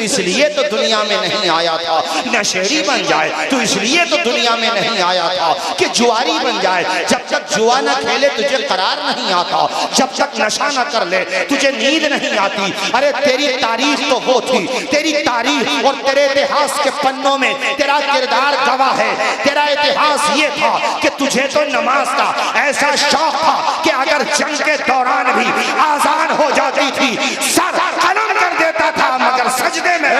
इसलिए तो दुनिया में नहीं आया था। नशेड़ी बन जाए तो इसलिए तो दुनिया में नहीं आया था कि जुआरी बन जाए। जब तक जुआ न खेले तुझे करार नहीं आता, जब तक नशा न कर ले तुझे नींद नहीं आती। अरे तेरी तारीख तो वो थी, तेरी तारीख और तेरे इतिहास के पन्नों में तेरा किरदार गवाह है। तेरा इतिहास ये था कि तुझे तो नमाज का ऐसा शौक था कि अगर जंग के दौरान भी आजान हो जाती थी सर कलम कर देता था मगर सजदे में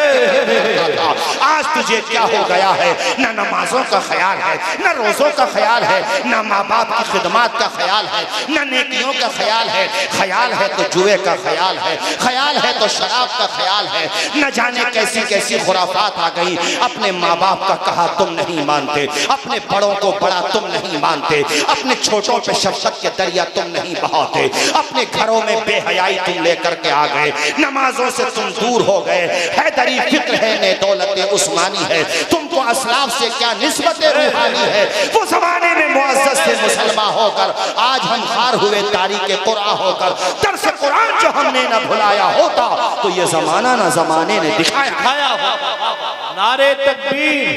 था। आज तुझे क्या हो गया है? न नमाजों का ख्याल है, न रोजों का ख्याल है, न माँ बाप की खिदमत का ख्याल है, न नेकियों का ख्याल है। ख्याल है तो जुए का ख्याल है, ख्याल है तो शराब का ख्याल है। न जाने कैसी कैसी खुराफात आ गई। अपने माँ बाप का कहा तुम नहीं मानते, अपने बड़ों को बड़ा तुम नहीं मानते, अपने छोटों पे शफकत के दरिया तुम नहीं बहाते, अपने घरों में बेहयाई तुम लेकर के आ गए, नमाजों से तुम दूर हो गए। हैदरी फिक्र है ने दौलत उस्मानी है, तुमको असलाफ से क्या निस्बत रूहानी है। वो जमाने में मुअज़्ज़ज़ थे मुसलमान होकर, आज हम हार हुए तारीक़ कुरान होकर। दर्स कुरान जो हमने न भुलाया होता तो ये जमाना न जमाने ने दिखाया होता। नारे तकबीर,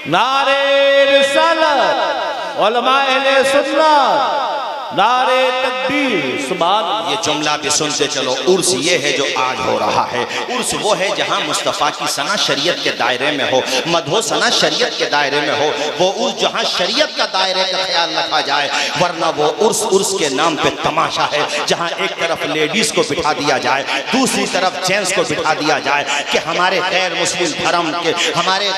नारे रिसालत, उलमाए अहले सुन्नत, नारे तकबीर, सुभान। ये जुमला भी सुनते चलो। उर्स ये है जो आज हो रहा है। उर्स वो है जहां मुस्तफ़ा की सना शरीयत के दायरे में हो, मदहो सना शरीयत के दायरे में हो। वो उर्स जहां शरीयत का दायरे का ख्याल रखा जाए, वरना वो उर्स के नाम पे तमाशा है जहां एक तरफ लेडीज को बिठा दिया जाए, दूसरी तरफ जेंट्स को बिठा दिया जाए कि हमारे गैर मुस्लिम धर्म के, हमारे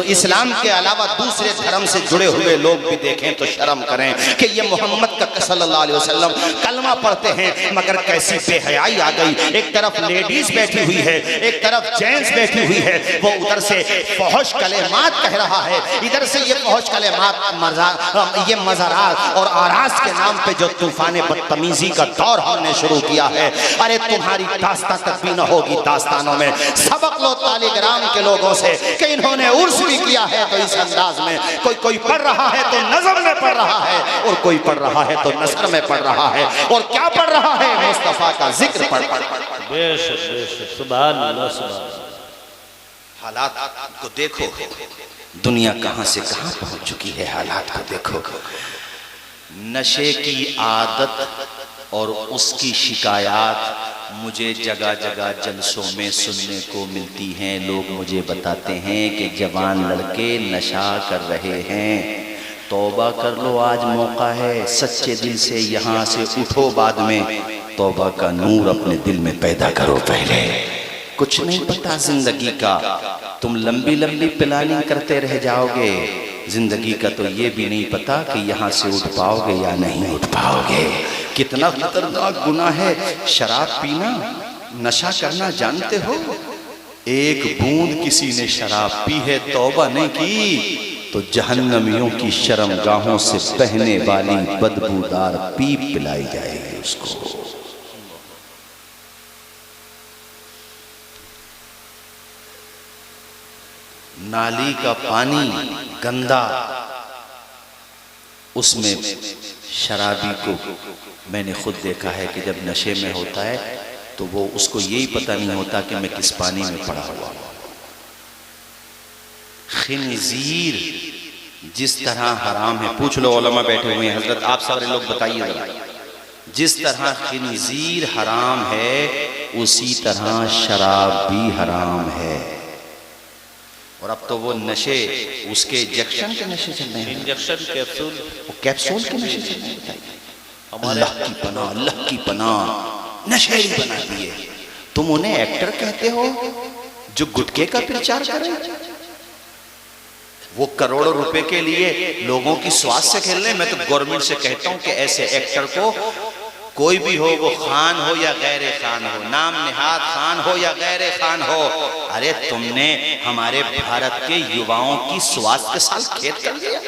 इस्लाम के अलावा दूसरे धर्म से जुड़े हुए लोग भी देखें तो शर्म करें कि ये मोहम्मद सल्लल्लाहु अलैहि वसल्लम कलमा पढ़ते हैं मगर कैसी बेहयाई आ गई। एक तरफ लेडीज बैठी हुई है, एक तरफ जेंट्स बैठी हुई है। वो उधर से फहश कलेमात कह रहा है, इधर से ये फहश कलेमात, ये मज़ारात और आरास के नाम पे जो तूफान बदतमीजी का दौर हमने शुरू किया है। अरे तुम्हारी दास्तां तक भी न होगी दास्तानों में। सबक लो तालिग्राम के लोगों से कि इन्होंने उर्स भी किया है तो इस अंदाज में। कोई पढ़ रहा है तो नज़म में पढ़ रहा है, और कोई पढ़ रहा है तो नसर में पढ़ रहा है। और क्या पढ़ रहा है? मुस्तफा का जिक्र पढ़। सुभान अल्लाह, सुभान। हालात को देखो, दुनिया कहां से कहां पहुंच चुकी है। हालात को देखो। नशे की आदत और उसकी शिकायत मुझे जगह जगह जलसों में सुनने को मिलती हैं। लोग मुझे बताते हैं कि जवान लड़के नशा कर रहे हैं। तौबा कर लो, आज मौका है। सच्चे दिल से यहाँ से उठो, बाद में तौबा का नूर अपने दिल में पैदा करो। पहले कुछ नहीं पता जिंदगी का, तुम लंबी लंबी प्लानिंग करते रह जाओगे। जिंदगी का तो ये भी नहीं पता कि यहाँ से उठ पाओगे या नहीं उठ पाओगे। कितना खतरनाक गुनाह है शराब पीना, नशा करना। जानते हो, एक बूंद किसी ने शराब पी है, तौबा नहीं की तो जहन्नमियों की शर्मगाहों से बहने वाली बदबूदार पीप पिलाई जाएगी उसको। नाली का पानी गंदा, उसमें शराबी को मैंने खुद देखा है कि जब नशे में होता है तो वो उसको यही पता नहीं होता कि मैं किस पानी में पड़ा हुआ हूं। खिंजीर जिस तरह हराम है, पूछ लो, उलमा बैठे हुए हैं, हजरत आप सारे लोग बताइए जरा। जिस तरह खिंजीर हराम है उसी तरह शराब भी हराम है। और अब तो वो नशे, उसके इंजेक्शन के नशे चल रहे हैं, इंजेक्शन कैप्सूल, वो कैप्सूल के नशे चल रहे हैं। अल्लाह की पनाह, अल्लाह की पनाह, नशेड़ी बना दिए। तुम उन्हें एक्टर कहते हो जो गुटके का प्रचार करें? वो करोड़ों रुपए के लिए लोगों की स्वास्थ्य से खेल रहे हैं। मैं तो गवर्नमेंट से कहता हूं कि ऐसे एक्टर को, कोई भी हो, वो खान हो या गैर खान हो, नाम निहाद खान हो या गैर खान हो, अरे तुमने हमारे भारत के युवाओं की स्वास्थ्य के साथ खेत कर दिया।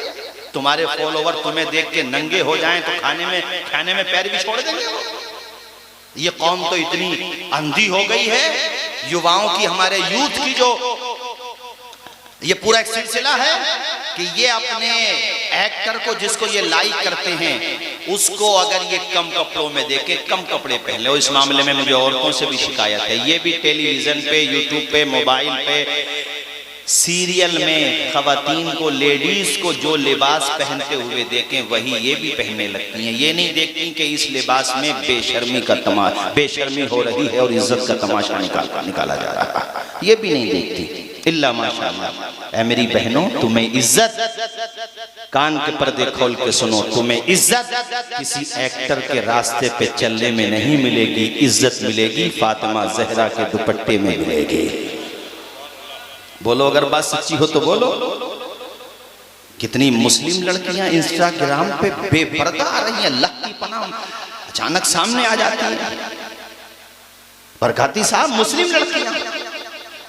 तुम्हारे फॉलोवर तुम्हें देख के नंगे हो जाएं तो खाने में पैर भी छोड़ देंगे। ये कौम तो इतनी अंधी हो गई है, युवाओं की, हमारे यूथ की, जो ये पूरा एक सिलसिला है कि ये अपने एक्टर को, जिसको ये लाइक करते हैं, उसको अगर ये कम कपड़ों में देखे, कम कपड़े पहन ले। इस मामले में मुझे औरतों से भी शिकायत है। ये भी टेलीविजन पे, यूट्यूब पे, मोबाइल पे, सीरियल में खवातीन को, लेडीज को जो लिबास पहनते हुए देखें वही ये भी पहनने लगती हैं। ये नहीं देखती कि इस लिबास में बेशर्मी हो रही है और इज्जत का तमाशा निकाला जा रहा है। ये भी नहीं देखती। इल्ला माशाअल्लाह। ऐ मेरी बहनों, तुम्हें इज्जत, कान के पर्दे खोल के सुनो, तुम्हें इज्जत किसी एक्टर के रास्ते पे चलने में नहीं मिलेगी। इज्जत मिलेगी फातिमा जहरा के दुपट्टे में मिलेगी। बोलो अगर बात सच्ची हो तो बोलो। कितनी मुस्लिम लड़कियां इंस्टाग्राम पे बेपर्दा आ रही हैं, अल्लाह की पनाह, अचानक सामने आ जाती हैं। बरकाती साहब, मुस्लिम लड़कियां,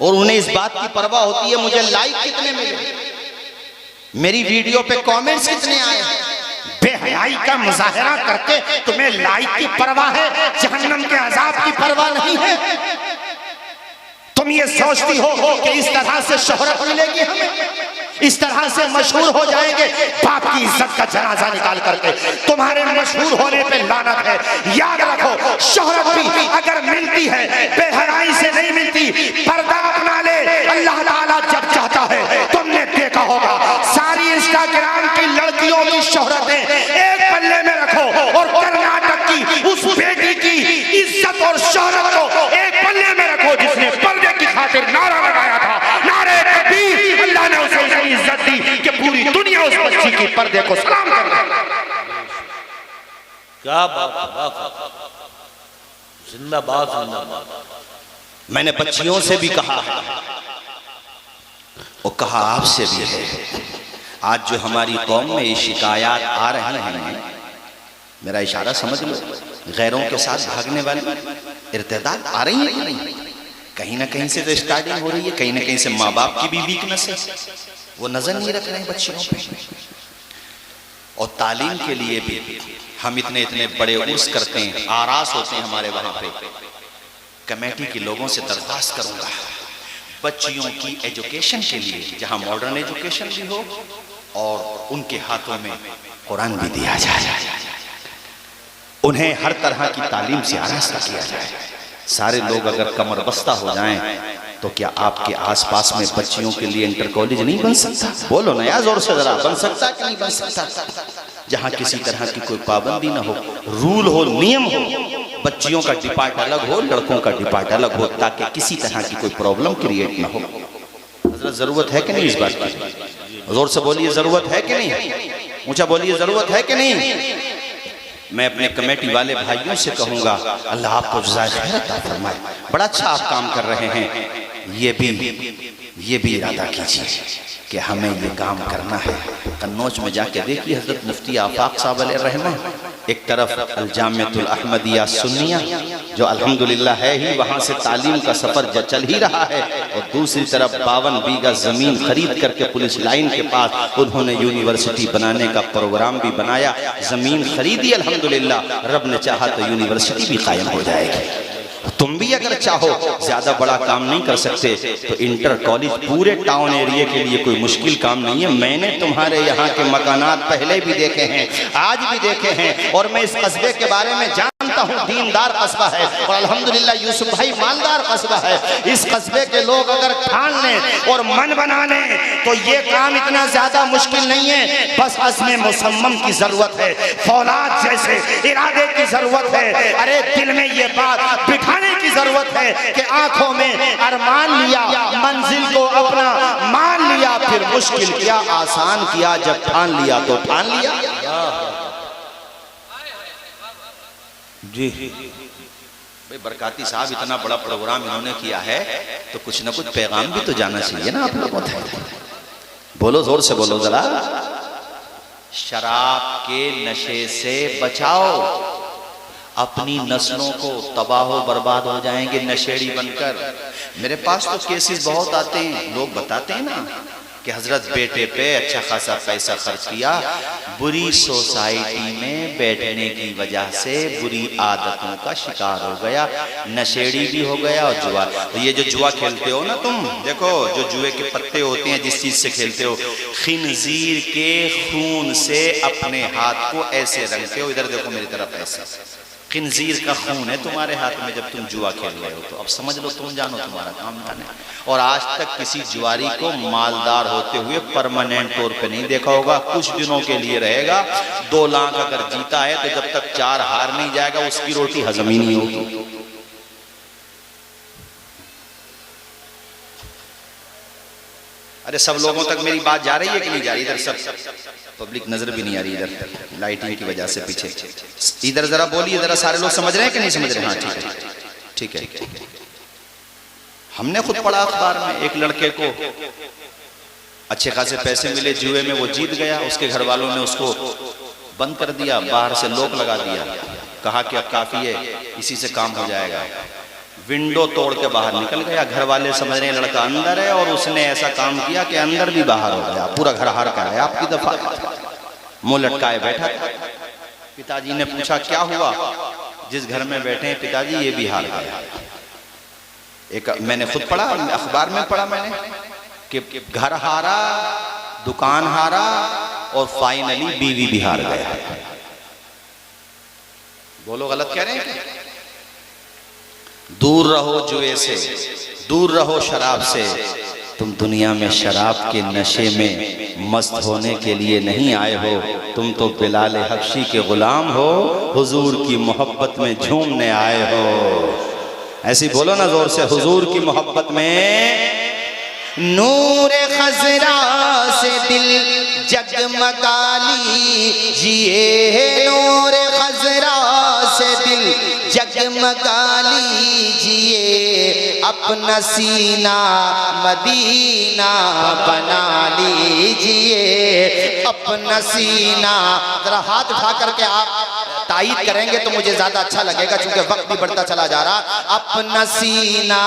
और उन्हें इस बात की परवाह होती है मुझे लाइक कितने मिले, मेरी वीडियो पे कमेंट्स कितने आए। बेहयाई का मुजाहरा करके तुम्हें लाइक की परवाह है, जहन्नम के अजाब की परवाह नहीं है। तुम ये सोचती हो कि इस तरह से शोहरत मिलेगी हमें, इस तरह से मशहूर हो जाएंगे। बाप की इज्जत का जनाजा निकाल करके तुम्हारे मशहूर होने पे लानत है। याद रखो, शोहरत भी अगर मिलती है बेहयाई से नहीं मिलती। पर्दा अपना ले, अल्लाह ताला जब चाहता है। तुमने देखा होगा सारी इंस्टाग्राम की लड़कियों की शोहरतें एक पल्ले में रखो और कर्नाटक की उस बेटी की इज्जत और शोहरत को एक पल्ले में रखो जिसने पर्दे की खातिर नारा लगाया था, नारे तकबीर। अल्लाह ने उसे इतनी इज्जत दी कि पूरी दुनिया उस बच्ची की पर्दे को सलाम कर रही है। क्या बात, जिंदाबाद जिंदाबाद। मैंने बच्चियों से भी कहा है और कहा आपसे भी है। आज जो हमारी कौम में ये शिकायत आ रही हैं, मेरा इशारा समझ लो, गैरों के साथ भागने वाली इर्तिदाद आ रही है कि नहीं? कहीं ना कहीं से तो स्टार्टिंग हो रही है, कहीं ना कहीं से माँ बाप की भी वीकनेस है, वो नजर नहीं रख रहे हैं बच्चियों पे। और तालीम के लिए भी हम इतने इतने बड़े उर्स करते हैं, आरास होते हैं हमारे वहां पे। कमेटी के लोगों से दरख्वास्त करूंगा, बच्चियों की एजुकेशन के लिए जहां मॉडर्न एजुकेशन भी हो और उनके हाथों में कुरान भी दिया जाए, उन्हें हर तरह की तालीम से आरास्ता किया जाए। सारे लोग अगर कमर बस्ता हो जाएं तो क्या आपके आसपास में बच्चियों के लिए इंटर कॉलेज नहीं बन सकता? बोलो ना यार जोर से जरा, बन सकता कि नहीं बन सकता? जहां किसी तरह की कोई पाबंदी ना हो, रूल हो, नियम हो, बच्चियों का डिपार्ट अलग हो, लड़कों का डिपार्ट अलग हो, ताकि किसी तरह की कोई प्रॉब्लम क्रिएट ना हो। हजरत जरूरत है कि नहीं इस बात की? जोर से बोलिए, जरूरत है कि नहीं? ऊंचा बोलिए, जरूरत है कि नहीं? मैं अपने कमेटी वाले भाइयों से कहूंगा, अल्लाह आपको जज़ाए खैर अता फरमाए। बड़ा अच्छा आप काम कर रहे हैं। ये भी इरादा कीजिए कि हमें ये काम करना है। कन्नौज में जाके देखिए, हजरत मुफ्ती आफाक साहब अलैहिर्रहमा, एक तरफ अल-जामिअतुल अहमदिया सुन्निया जो अल्हम्दुलिल्लाह है ही, वहाँ से तालीम का सफ़र चल ही रहा है, और दूसरी तरफ 52 बीघा ज़मीन खरीद करके पुलिस लाइन के पास उन्होंने यूनिवर्सिटी बनाने का प्रोग्राम भी बनाया। ज़मीन खरीदी अल्हम्दुलिल्लाह, रब ने चाहा तो यूनिवर्सिटी भी कायम हो जाएगी। तुम भी अगर चाहो, ज्यादा बड़ा काम नहीं कर सकते तो इंटर कॉलेज पूरे टाउन एरिया के लिए कोई मुश्किल काम नहीं है। मैंने तुम्हारे यहाँ के मकानात पहले भी देखे हैं, आज भी देखे हैं, और मैं इस कस्बे के बारे में जानता हूँ। दीनदार कस्बा है और अल्हम्दुलिल्लाह यूसुफ भाई मालदार कस्बा है। इस कस्बे के लोग अगर ठान लें और मन बना लें तो ये काम इतना ज्यादा मुश्किल नहीं है। बस अज़्म मुसम्मम की जरूरत है, फौलाद जैसे इरादे की जरूरत है। अरे दिल में ये बात बिठाने की जरूरत है कि आंखों में अरमान लिया, मंजिल को अपना मान लिया, फिर मुश्किल किया आसान किया, जब ठान लिया तो ठान लिया। जी भाई बरकाती साहब, इतना बड़ा प्रोग्राम इन्होंने किया है तो कुछ ना कुछ पैगाम भी तो जाना चाहिए ना आप लोगों तक। बोलो, जोर से बोलो जरा। शराब के नशे से बचाओ, अपनी नस्लों को तबाह बर्बाद हो जाएंगे नशेड़ी बनकर। मेरे पास तो केसेस बहुत आते हैं, लोग बताते हैं ना, कि हजरत बेटे पे अच्छा खासा पैसा खर्च किया, बुरी सोसाइटी में बैठने की वजह से बुरी आदतों का शिकार हो गया, नशेड़ी भी हो गया और जुआ। तो ये जो जुआ खेलते हो ना तुम, देखो जो जुए के पत्ते होते हैं, जिस चीज से खेलते हो, खिंजीर के खून से अपने हाथ को ऐसे रंगते हो। इधर देखो मेरी तरफ, ऐसे खिंजीर का खून है तुम्हारे हाथ में जब तुम जुआ खेल रहे हो। तो अब समझ लो, तुम जानो तुम्हारा काम जाने। और आज तक किसी जुआरी को मालदार होते हुए परमानेंट तौर पे नहीं देखा होगा, कुछ दिनों के लिए रहेगा। 2 लाख अगर जीता है तो जब तक 4 हार नहीं जाएगा उसकी रोटी हजम ही नहीं होगी। अरे सब लोगों तक मेरी बात जा रही है कि नहीं जा रही? इधर सब पब्लिक नजर भी नहीं आ रही, इधर लाइटिंग की वजह से पीछे। इधर जरा बोलिए, जरा सारे लोग समझ रहे हैं कि नहीं समझ रहे? हाँ ठीक है, ठीक है। हमने खुद पढ़ा अखबार में, एक लड़के को अच्छे खासे पैसे मिले जुए में, वो जीत गया। उसके घर वालों ने उसको बंद कर दिया, बाहर से लॉक लगा दिया, कहा कि अब काफी है, इसी से काम हो जाएगा। विंडो तोड़ के बाहर निकल गया। घर वाले समझ रहे हैं लड़का अंदर है, और उसने ऐसा काम किया कि अंदर भी बाहर हो गया, पूरा घर हार का है। आपकी दफा मुंह लटकाए बैठा। पिताजी ने पूछा क्या हुआ? जिस घर में बैठे हैं पिताजी, ये भी हार गया। एक मैंने खुद पढ़ा, अखबार में पढ़ा मैंने कि घर हारा, दुकान हारा और फाइनली बीवी भी हार गया। बोलो गलत कह रहे हैं? दूर रहो जुए से, दूर रहो शराब से। तुम दुनिया में शराब के नशे में मस्त होने के लिए नहीं आए हो, तुम तो बिलाल हबशी के गुलाम हो, हुजूर की मोहब्बत में झूमने आए हो। ऐसी बोलो ना जोर से, हुजूर की मोहब्बत में। नूर खजरा से दिल जगमगा लीजिए, नूर खजरा से दिल जगमगा लीजिए, अपना सीना मदीना बना लीजिए, अपना सीना। जरा हाथ उठा करके आप तायीद करेंगे तो मुझे ज्यादा अच्छा लगेगा, क्योंकि वक्त भी बढ़ता चला जा रहा। अपना सीना,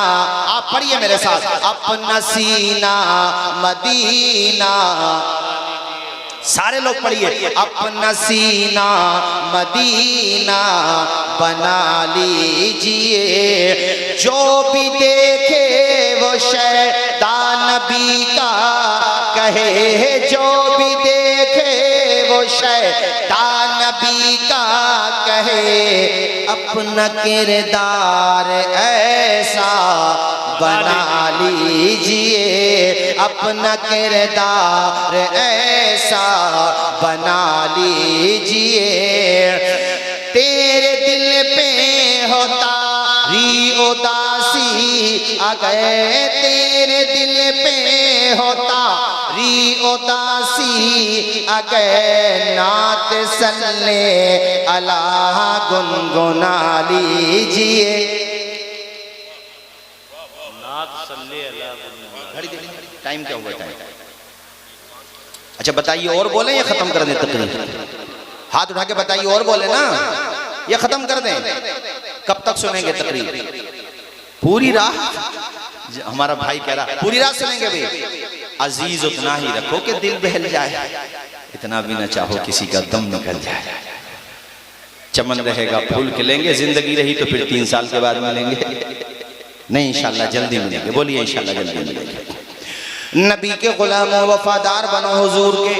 आप पढ़िए मेरे साथ, अपना सीना मदीना। सारे लोग पढ़िए, अपना सीना मदीना बना लीजिए। जो भी देखे वो शैतान नबी का कहे, जो भी देखे वो शैतान नबी का कहे, अपना किरदार ऐसा बना लीजिए, अपना किरदार ऐसा बना लीजिए। तेरे दिल पे होता री उदासी, अगर तेरे दिल पे होता री उदासी, अगर नात सल्ले अला गुनगुना लीजिए। टाइम क्या हुआ? टाइम अच्छा बताइए, और बोले या खत्म कर दें तकरीर? हाथ उठा के बताइए, और बोले ना या खत्म कर दें? कब तक सुनेंगे तकरीर? पूरी रात। हमारा भाई कह रहा पूरी रात सुनेंगे भाई। अजीज उतना ही रखो कि दिल बहल जाए, इतना भी ना चाहो किसी का दम निकल जाए। चमन रहेगा फूल खिलेंगे, जिंदगी रही तो फिर 3 साल के बाद मिलेंगे। नहीं, इंशाल्लाह जल्दी मिलेंगे। बोलिए इंशाल्लाह जल्दी मिलेंगे। नबी के गुलाम वफादार बनो हुजूर के।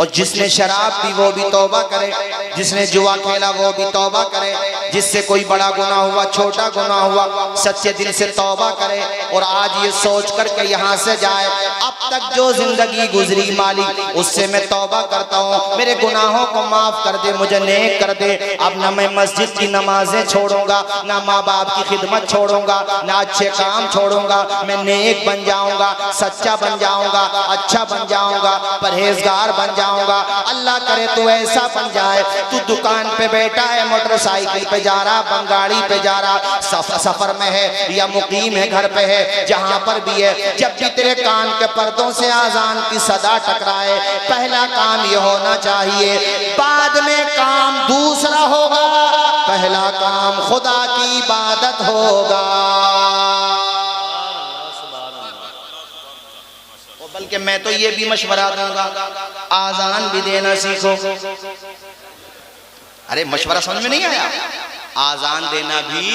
और जिसने शराब पी वो भी तौबा करे, जिसने जुआ खेला वो भी तौबा करे, जिससे कोई बड़ा गुनाह हुआ, छोटा गुनाह हुआ, सच्चे दिल से तौबा करे। और आज ये सोच कर के यहाँ से जाए, अब तक जो जिंदगी गुजरी मालिक, उससे मैं तौबा करता हूँ, मेरे गुनाहों को माफ कर दे, मुझे नेक कर दे। अब ना मैं मस्जिद की नमाजें छोड़ूंगा, ना माँ बाप की खिदमत छोड़ूंगा, ना अच्छे काम छोड़ूंगा। मैं नेक बन जाऊंगा, सच्चा बन जाऊंगा, अच्छा बन जाऊंगा, परहेजगार बन जाऊंगा। अल्लाह करे तू ऐसा बन जाए, तू दुकान पे बैठा है, मोटरसाइकिल पे जा रहा, बंगाड़ी पे जा रहा, सफर में है या मुकीम है, घर पे है, जहां पर भी है, जब भी तेरे कान के पर्दों से आजान की सदा टकराए, पहला काम ये होना चाहिए, बाद में काम दूसरा होगा, पहला काम खुदा की इबादत होगा। बल्कि मैं तो ये भी मशवरा दूंगा, आजान भी देना सीखो। अरे मशवरा समझ में नहीं आया? आजान देना भी,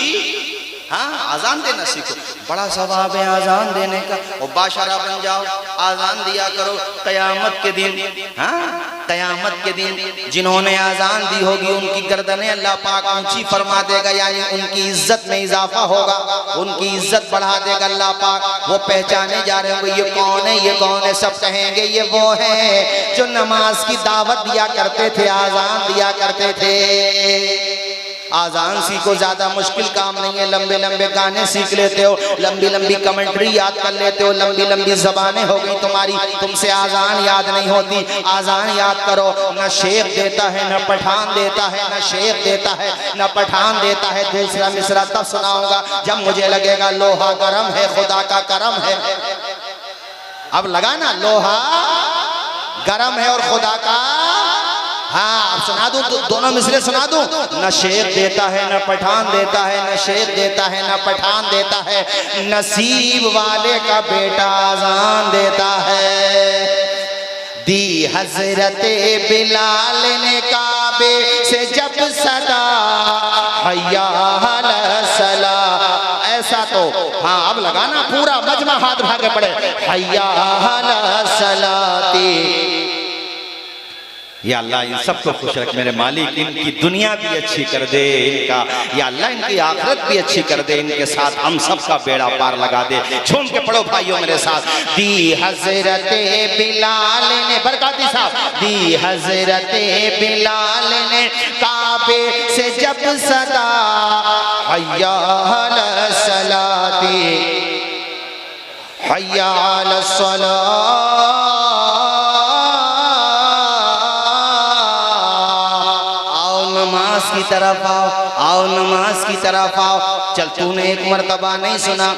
हाँ आजान देना सीखो, बड़ा सवाब है आजान देने का। और बाशरा बन जाओ, आजान दिया करो कयामत के दिन। हाँ कयामत के दिन जिन्होंने आजान दी होगी उनकी गर्दनें अल्लाह पाक ऊंची फरमा देगा, यानी उनकी इज्जत में इजाफा होगा, उनकी इज्जत बढ़ा देगा अल्लाह पाक। वो पहचाने जा रहे होंगे ये कौन है, ये कौन है। सब कहेंगे ये वो है जो नमाज की दावत दिया करते थे, आजान दिया करते थे। आजान सीखो, ज्यादा मुश्किल काम नहीं है। लंबे लंबे गाने सीख लेते हो, लंबी लंबी कमेंट्री याद कर लेते हो, लंबी लंबी जबानें हो गई तुम्हारी, तुमसे आजान याद नहीं होती। आजान याद करो, न शेख देता है न पठान देता है, न शेख देता है न पठान देता है। दूसरा मिसरा तब सुनाऊंगा जब मुझे लगेगा लोहा गरम है, खुदा का करम है। अब लगा ना, लोहा गरम है और खुदा का, हाँ अब सुना दूं, दोनों मिसरे सुना दूं। न शेख देता है न पठान देता है, न शेख देता है न पठान देता है, नसीब वाले का बेटा आजान देता है। दी हजरते बिलाल ने काबे से जब सदा हय्या अला सला, ऐसा तो हाँ अब लगाना पूरा मजमा हाथ उठा के पड़े, हय्या अला सलाती। या अल्लाह इन सबको खुश रख मेरे मालिक, इनकी दुनिया भी अच्छी कर दे इनका, या अल्लाह इनकी आखिरत भी अच्छी कर दे, इनके साथ हम सबका बेड़ा पार लगा दे। झूम के पढ़ो भाइयों मेरे साथ। दी हजरते बिलाल ने, बरकाती साहब, दी हजरते बिलाल ने काबे से जब सदा हय्या अला सलाती, हय्या अला सला, की तरफ आओ नमाज की तरफ आओ। चल तूने एक मर्तबा नहीं सुना,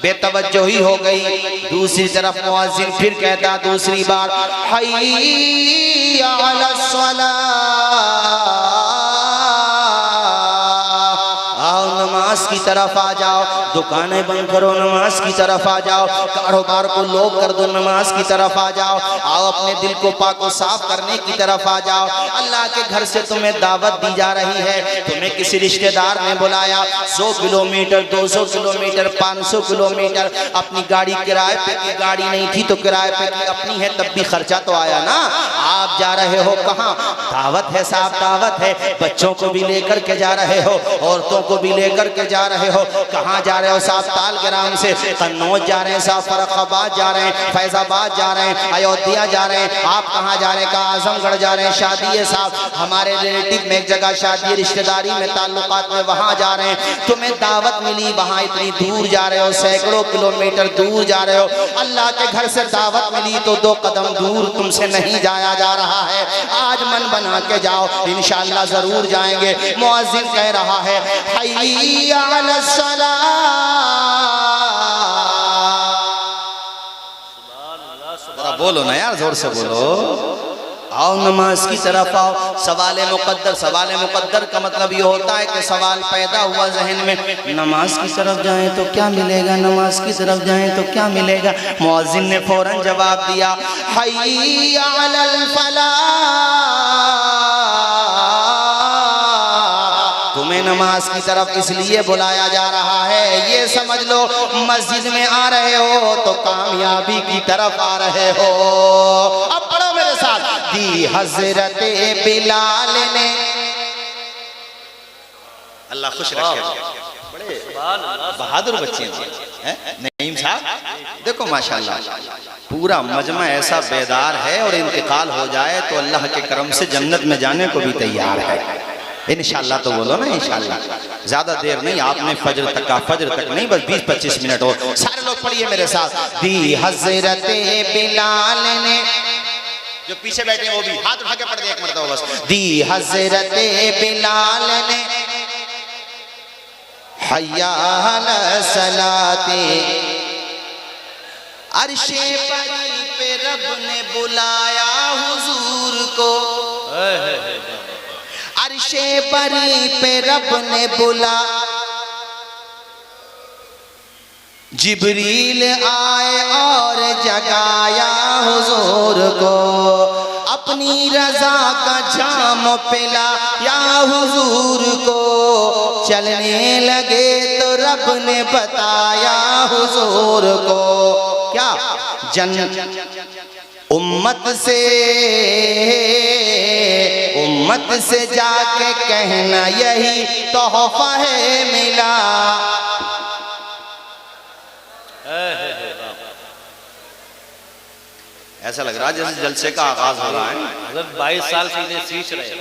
बेतवज्जोही हो गई। दूसरी तरफ मुअज्जिन फिर कहता दूसरी बार, हय्या अला सलाह, आओ नमाज की तरफ आ जाओ। दुकानें बंद करो, नमाज की तरफ आ जाओ। कारोबार को लोग कर दो, नमाज की तरफ आ जाओ। आओ अपने दिल को पाक और साफ करने की तरफ आ जाओ। अल्लाह के घर से तुम्हें दावत दी जा रही है। तुम्हें किसी रिश्तेदार ने बुलाया, 100 किलोमीटर 200 किलोमीटर 500 किलोमीटर, अपनी गाड़ी किराए पे की, गाड़ी नहीं थी तो किराए पे की, अपनी है तब भी खर्चा तो आया ना। आप जा रहे हो कहाँ? दावत है साहब, दावत है। बच्चों को भी लेकर के जा रहे हो, औरतों को भी लेकर के जा रहे हो। कहाँ जा रहे हो साहब? तालग्राम से कन्नौज जा रहे हैं साहब, फर्रुखाबाद जा रहे हैं, फैजाबाद जा रहे हैं, अयोध्या जा रहे हैं। आप कहाँ जा रहे हैं? कहा आजमगढ़ जा रहे हैं। शादी है साहब, हमारे रिलेटिव में एक जगह शादी, रिश्तेदारी में, ताल्लुकात में, वहाँ जा रहे हैं। तुम्हें दावत मिली, वहाँ इतनी दूर जा रहे हो, सैकड़ों किलोमीटर दूर जा रहे हो। अल्लाह के घर से दावत मिली तो 2 कदम दूर तुमसे नहीं जाया जा रहा है। आज मन बना के जाओ, इंशाअल्लाह जरूर जाएंगे। मुअज्जिन कह रहा है, हय्या अला सलाह, बोलो ना यार, जोर से बोलो। आओ नमाज की तरफ आओ। सवाल मुकद्दर का मतलब ये होता है कि सवाल पैदा हुआ जहन में, नमाज की तरफ जाएं तो क्या मिलेगा, नमाज की तरफ जाएं तो क्या मिलेगा। मुअज्जिन ने फौरन जवाब दिया, हय्या अलल फलाह, तुम्हें नमाज की तरफ इसलिए बुलाया जा रहा है, ये समझ लो मस्जिद में आ रहे हो तो कामयाबी की तरफ आ रहे हो। अब पढ़ो मेरे साथ, दी हजरते बिलाल ने, अल्लाह खुश रखे। बड़े बहादुर बच्चे हैं नईम साहब, देखो माशाल्लाह पूरा मजमा ऐसा बेदार है, और इंतकाल हो जाए तो अल्लाह के करम से जन्नत में जाने को भी तैयार है इंशाअल्लाह। तो बोलो ना इंशाअल्लाह। ज्यादा देर नहीं, आपने फजर तक नहीं, बस 20-25 मिनट और। सारे लोग पढ़िए मेरे साथ, दी हजरते बिलाल ने, जो पीछे बैठे वो भी हाथ उठा के पढ़ दे एक मरतबा बस। दी हजरते बिलाल ने, हय्या अला सलाते, अर्शे परी पे रब ने बुलाया हुजूर को, अर्शे परी पे रब ने बुला, जिब्रील आए और जगाया हुजूर को, अपनी रजा का जाम पिलाया हुजूर को। चलने लगे तो रब ने बताया हुजूर को, क्या उम्मत से जाके कहना यही तोहफा है मिला। ऐसा लग रहा है जैसे जलसे का आगाज हो रहा है। अगर 22 साल से इन्हें सींच रहे हैं,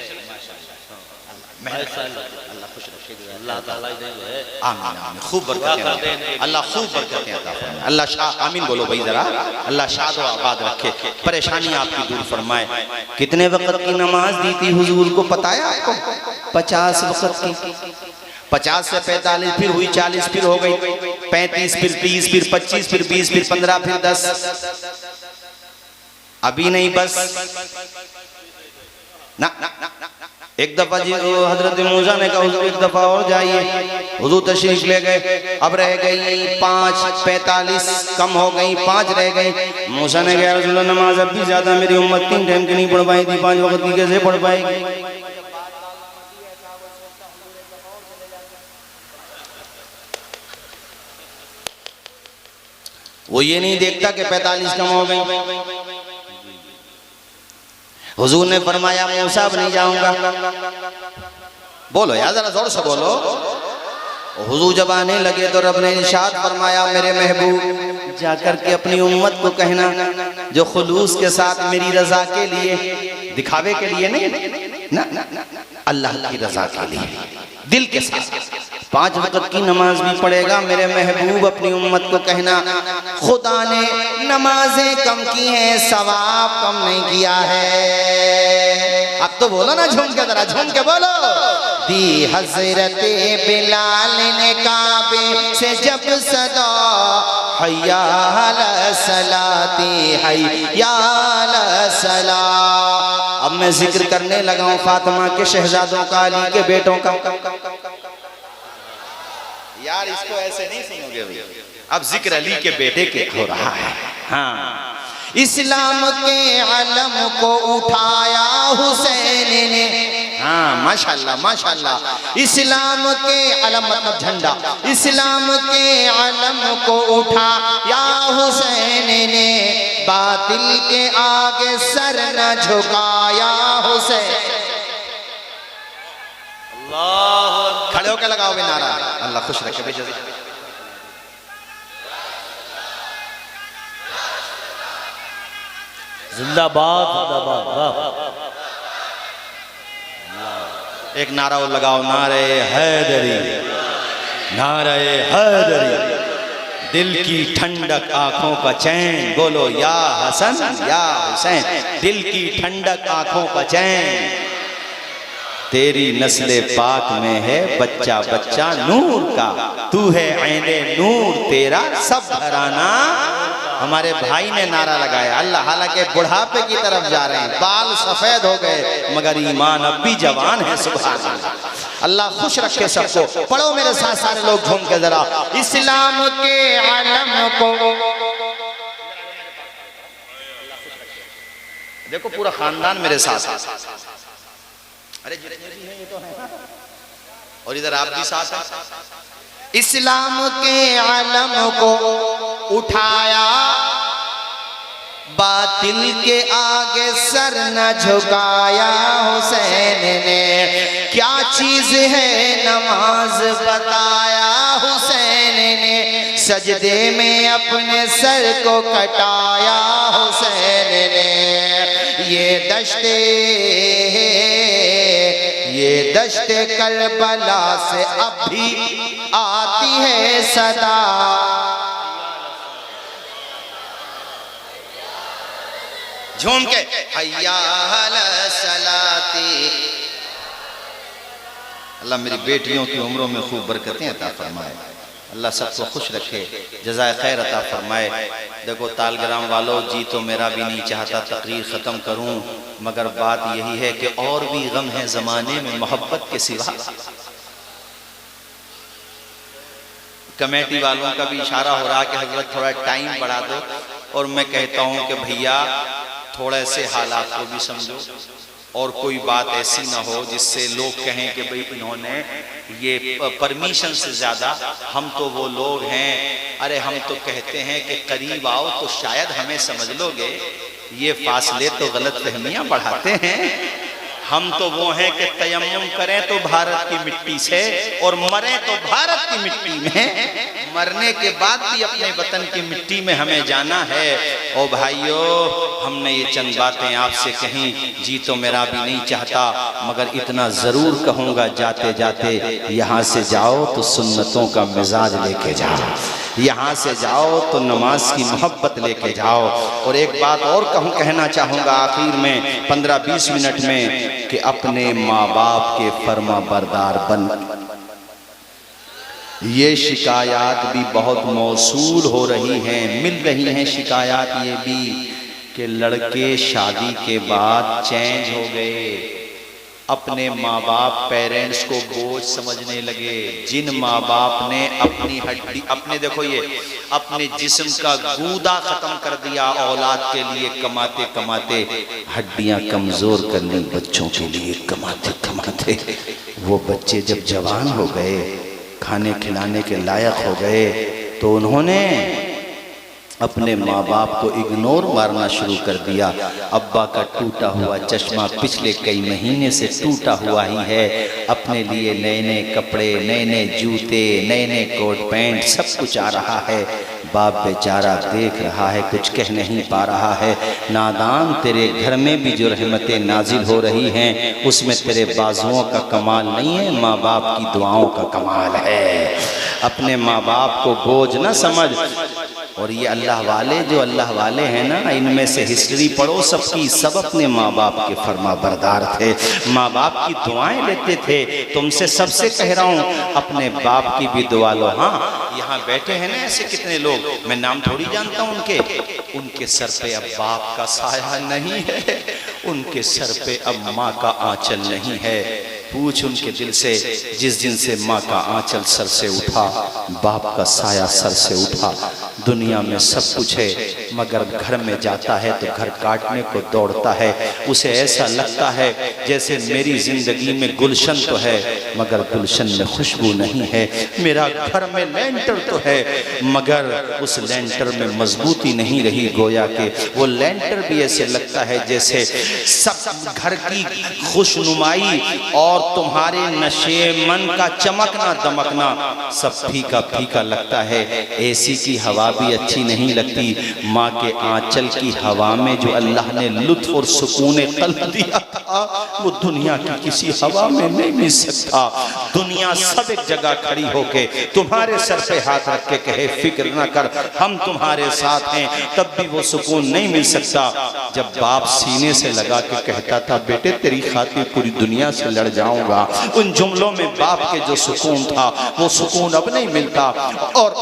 22 साल अल्लाह खुश रखे, अल्लाह ताला इन्हें जो है आमीन आमीन, खूब बरकतें, अल्लाह खूब बरकतें अता फरमाए। अल्लाह शाह आमीन बोलो भाई जरा, अल्लाह शाद व आबाद रखे, परेशानी आपकी दूर फरमाए। कितने वक्त की नमाज दी थी हुजूर को पता है आपको? 50 वक्त की। 50 से 45 फिर हुई, 40 फिर हो गई, 35 फिर 30 फिर 25 फिर 20 फिर 15 फिर 10। अभी नहीं बस ना, एक दफा जी हजरत मूसा ने कहा हुजूर एक दफा और जाइए, हुजूर तशरीफ ले गए। अब रह गई 5, 45 कम हो गई, 5 रह गई। मूसा ने कहा रसूल अल्लाह नमाज अब भी ज्यादा, मेरी उम्मत 3 टाइम की नहीं पढ़ पाई थी, 5 वक्त की कैसे पढ़ पाएगी? वो ये नहीं देखता कि 45 कम हो गई। हुजूर ने फरमाया मूसा अब नहीं जाऊंगा। बोलो यार जरा जोर से बोलो। हुजूर जब आने लगे तो रब ने इरशाद फरमाया मेरे महबूब जाकर के अपनी उम्मत को कहना जो खुलूस के साथ मेरी रजा के लिए, दिखावे के लिए नहीं ना, अल्लाह की रजा के लिए दिल के साथ 5 वक्त की नमाज भी पढ़ेगा। मेरे महबूब अपनी उम्मत को कहना खुदा ने नमाजें कम की हैं, सवाब कम नहीं किया है। अब तो बोलो ना झूम के, जरा झूम के बोलो। दी हजरत बिलाल ने काबे से जब सदा हैया अला सलाती हैया अला सला। अब मैं जिक्र करने लगा हूँ फातिमा के शहजादों का, अली के बेटों का। यार इसको ऐसे नहीं सुनोगे भाई। अब जिक्र अली के बेटे के हो रहा है। हाँ, इस्लाम के अलम को उठाया हुसैन ने। हाँ माशाल्लाह माशाल्लाह। इस्लाम के अलम मतलब झंडा, इस्लाम के अलम को उठाया हुसैन ने। बातिल के आगे सर न झुकाया हुसैन। अल्लाह, खड़े होकर लगाओ भी नारा, अल्लाह खुश रखे बेशक। जिंदाबाद जिंदाबाद। एक नारा और लगाओ, नारे हैदरी, नारे हैदरी। दिल की ठंडक आंखों का चैन, बोलो या हसन या हुसैन। दिल की ठंडक आंखों का चैन, तेरी नस्ले पाक में है बच्चा बच्चा नूर का। तू है ऐने नूर तेरा सब घराना। हमारे भाई ने नारा लगाया। अल्लाह, हालांकि बुढ़ापे की तरफ जा रहे हैं, बाल सफेद हो गए, मगर ईमान अब भी जवान है। सुभान अल्लाह। अल्लाह खुश रखे सबको। पढ़ो मेरे साथ सारे लोग झूम के जरा। इस्लाम के आलम को देखो, पूरा खानदान मेरे साथ। अरे जितने भी हैं ये तो हैं, और इधर आप भी साथ हैं। इस्लाम के आलम को उठाया, बातिल के आगे सर न झुकाया हुसैन ने। क्या चीज है नमाज बताया हुसैन ने। सजदे में अपने सर को कटाया हुसैन ने। ये दश्ते करबला से अब भी आती है सदा। झूम के हैया अला सलाती। अल्लाह मेरी बेटियों की उम्रों में खूब बरकतें अता फरमाए। अल्लाह सबको खुश रखे, जज़ाए खैर अता फरमाए। देखो तालग्राम वालों, जी तो मेरा भी नहीं चाहता तकरीर ख़त्म करूं, मगर बात यही है कि और भी गम है ज़माने में मोहब्बत के सिवा। कमेटी वालों का भी इशारा हो रहा है कि हजरत थोड़ा टाइम बढ़ा दो, और मैं कहता हूं कि भैया थोड़े से हालात को भी समझो, और कोई बात ऐसी ना हो जिससे लोग कहें कि भाई इन्होंने ये परमिशन से ज्यादा, हम तो वो लोग हैं, अरे हम तो कहते हैं कि करीब आओ तो शायद हमें समझ लोगे, ये फासले तो गलत फहमियां बढ़ाते हैं। हम तो वो हैं कि तयम्मुम करें तो भारत की मिट्टी से और मरें तो भारत की मिट्टी में, मरने के बाद भी अपने वतन की मिट्टी में हमें जाना है। ओ भाइयों, हमने ये चंद बातें आपसे कहीं, जी तो मेरा भी नहीं चाहता, मगर इतना जरूर कहूँगा जाते जाते, यहाँ से जाओ तो सुन्नतों का मिजाज लेके जाओ, यहाँ से जाओ तो नमाज की मोहब्बत लेके जाओ। और एक बात और कहना चाहूँगा आखिर में 15-20 मिनट में, कि अपने माँ बाप के फर्मा बरदार बन। ये शिकायत भी बहुत मौसूल हो रही हैं, मिल रही हैं शिकायत ये भी, कि लड़के शादी के बाद चेंज हो गए, अपने माँ बाप पेरेंट्स को बोझ समझने लगे। जिन माँ बाप ने अपनी हड्डी, अपने देखो ये अपने जिस्म का गूदा खत्म कर दिया औलाद के लिए, कमाते कमाते हड्डियां कमजोर कर ली बच्चों के लिए, कमाते कमाते वो बच्चे जब जवान हो गए, खाने खिलाने के लायक हो गए, तो उन्होंने अपने माँ बाप को इग्नोर मारना शुरू कर दिया। अब्बा का टूटा हुआ चश्मा पिछले कई महीने से टूटा हुआ ही है, अपने लिए नए नए कपड़े, नए नए जूते, नए नए कोट पैंट सब कुछ आ रहा है। बाप बेचारा देख रहा है, कुछ कह नहीं पा रहा है। नादान, तेरे घर में भी जो रहमतें नाजिल हो रही हैं उसमें तेरे बाजुओं का कमाल नहीं है, माँ बाप की दुआओं का कमाल है। अपने माँ बाप को बोझ न समझ। और ये अल्लाह वाले, जो अल्लाह वाले हैं ना, इनमें से हिस्ट्री पढ़ो सबकी, सब अपने माँ बाप के फर्मा बरदार थे, माँ बाप की दुआएं लेते थे। तुमसे सबसे कह रहा हूँ, अपने बाप की भी दुआ लो। हाँ, यहाँ बैठे हैं ना ऐसे कितने लोग, मैं नाम थोड़ी जानता हूँ उनके सर पे अब बाप का साया नहीं है, उनके सर पे अब माँ का आंचल नहीं है। पूछ उनके दिल से, जिस दिन से माँ का आंचल सर से उठा, बाप का साया सर से उठा। दुनिया में सब कुछ है, मगर घर में जाता है तो घर काटने को दौड़ता है। उसे ऐसा लगता है जैसे मेरी जिंदगी में गुलशन तो है, मगर गुलशन में खुशबू नहीं है। मेरा घर में लेंटर तो है, मगर उस लेंटर में मजबूती नहीं रही। गोया के वो लेंटर भी ऐसे लगता है जैसे सब घर की खुशनुमाई और तुम्हारे नशे मन का चमकना दमकना सब फीका फीका लगता है। एसी की हवा भी अच्छी नहीं लगती। माँ के आंचल की हवा में जो अल्लाह ने लुत्फ और सुकून कल्ब दिया था, वो दुनिया की किसी हवा में नहीं मिल सकता। दुनिया सब एक जगह खड़ी होके तुम्हारे सर पे हाथ रख के कहे फिक्र न कर, हम तुम्हारे साथ हैं, तब भी वो सुकून नहीं मिल सकता। जब बाप सीने से लगा के कहता था, बेटे तेरी खातिर पूरी दुनिया से लड़ जाऊंगा, उन जुमलों में बाप के जो सुकून था वो सुकून अब नहीं मिलता। और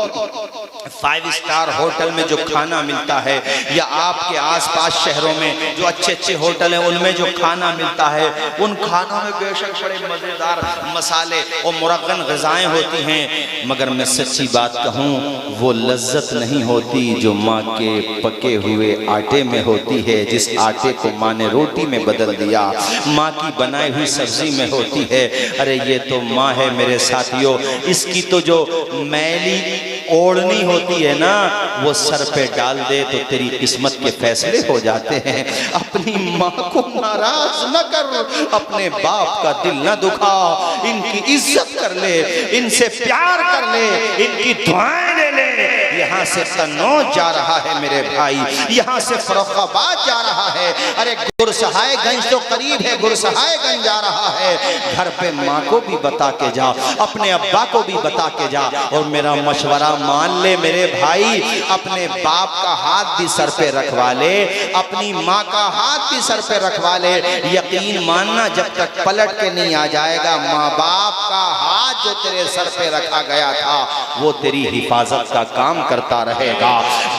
5 स्टार होटल में जो खाना मिलता है, या आपके आसपास शहरों में जो अच्छे अच्छे होटल हैं उनमें जो खाना मिलता है, उन खानों में बेशक बड़े मजेदार मसाले और मुरक्कन ग़िज़ाएं होती हैं, मगर मैं सच्ची बात कहूँ, वो लज्जत नहीं होती जो माँ के पके हुए आटे में होती है, जिस आटे को माँ ने रोटी में बदल दिया, माँ की बनाई हुई सब्जी में होती है। अरे ये तो माँ है मेरे साथियों, इसकी तो जो मैली ओढ़नी होती है ना, वो सर पे डाल दे तो तेरी किस्मत के फैसले हो जाते हैं। अपनी माँ को नाराज न कर, अपने बाप का दिल न दुखा, इनकी इज्जत कर ले, इनसे प्यार कर ले, इनकी दुआएं ले ले। यहाँ से कन्नौज जा रहा है मेरे भाई, यहाँ से फर्रुखाबाद जा रहा है, अरे गुरसहायगंज तो करीब है, गुरसहायगंज जा रहा है। घर पे माँ को भी बता के जा, अपने अब्बा को भी बता के जा। और मेरा मशवरा मान ले मेरे भाई, अपने बाप का हाथ भी सर पे रखवा ले, अपनी माँ का हाथ भी सर पे रखवा ले। यकीन मानना, जब तक पलट के नहीं आ जाएगा, माँ बाप का हाथ जो तेरे सर पे रखा गया था वो तेरी हिफाजत का काम करता रहेगा।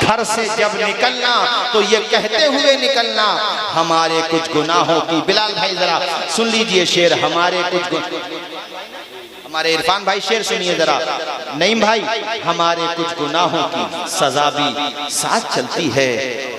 घर से जब निकलना तो ये कहते हुए निकलना, हमारे कुछ गुनाहों की, बिलाल भाई जरा सुन लीजिए शेर, हमारे कुछ हमारे इरफान भाई शेर सुनिए जरा, नहीं भाई, हमारे कुछ गुनाहों की सजा भी साथ चलती है,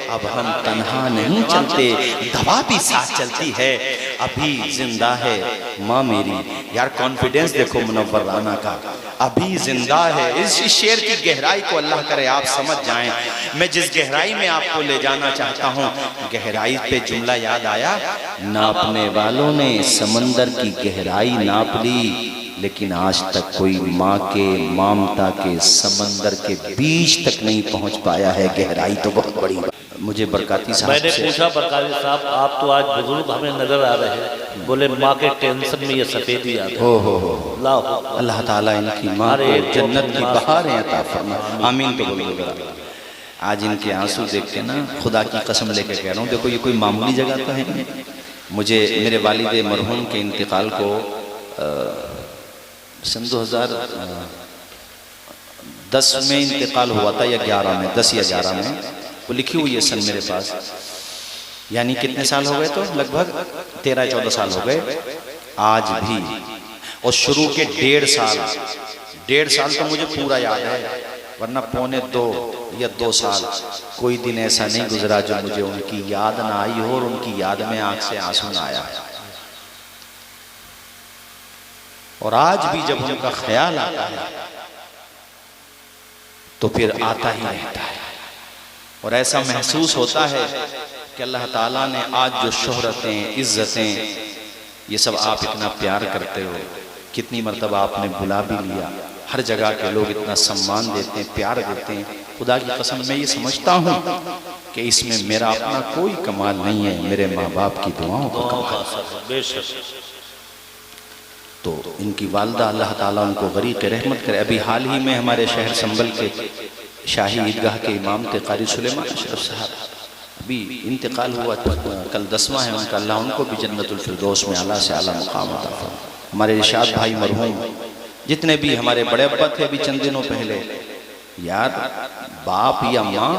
अब हम तन्हा नहीं चलते, दवा भी साथ चलती है, अभी जिंदा है माँ मेरी। यार कॉन्फिडेंस देखो मुनव्वर राना का, अभी जिंदा है। इस शेर की गहराई को अल्लाह करे आप समझ जाएं। मैं जिस गहराई में आपको ले जाना चाहता हूँ, गहराई पे जुमला याद आया, नापने वालों ने समंदर की गहराई नाप ली, लेकिन आज तक कोई माँ के ममता के समंदर के बीच तक नहीं पहुँच पाया है। गहराई तो बहुत बड़ी। मुझे बरकाती साहब मैंने पूछा, बरकाती साहब आप तो आज बुजुर्ग हमें नजर आ रहे हैं, बोले माँ के टेंशन में ये सफेदी आता है। हो अल्लाह ताला इनकी माँ को जन्नत की बहारें अता फरमा, आमीन। तो बोलिएगा। आज इनके आंसू देख के ना खुदा की कसम लेके कह रहा हूँ, देखो ये कोई मामूली जगह तो है नहीं। मुझे मेरे वालिद मरहूम के इंतकाल को सन 2010 में इंतकाल हुआ था, या 11 में, 10 या 11 में, वो लिखी हुई है सन मेरे पास। यानी कितने साल हो गए? तो लगभग 13-14 साल हो गए आज भी। और शुरू के 1.5 साल तो मुझे पूरा याद है, वरना 1.25 या 2 साल कोई दिन ऐसा नहीं गुजरा जो मुझे उनकी याद ना आई हो और उनकी याद में आंख से आंसू ना आया। और आज भी जब उनका ख्याल आता है तो फिर आता ही रहता है, और ऐसा महसूस होता है कि अल्लाह ताला ने आज जो शोहरतें, इज्जतें, ये सब आप इतना प्यार करते हो, कितनी मर्तबा आपने बुला भी लिया, हर जगह के लोग इतना सम्मान देते हैं, प्यार देते हैं। खुदा की कसम मैं ये समझता हूँ कि इसमें मेरा अपना कोई कमाल नहीं है, मेरे माँ बाप की दुआओं का कमाल। तो इनकी वालदा अल्लाह ताला उनको गरीक़ रहमत करे। अभी हाल ही में हमारे शहर संभल के शाही ईदगाह के इमाम थे क़ारी सुलेमान अशरफ साहब, अभी इंतकाल हुआ, कल 10वां है उनका। अल्लाह उनको भी जन्नतुल फिरदौस में आला से आला मुकाम अता फरमाए। हमारे इरशाद भाई मरहूम, जितने भी हमारे बड़े अब्बा थे अभी चंद दिनों पहले, यार बाप या माँ,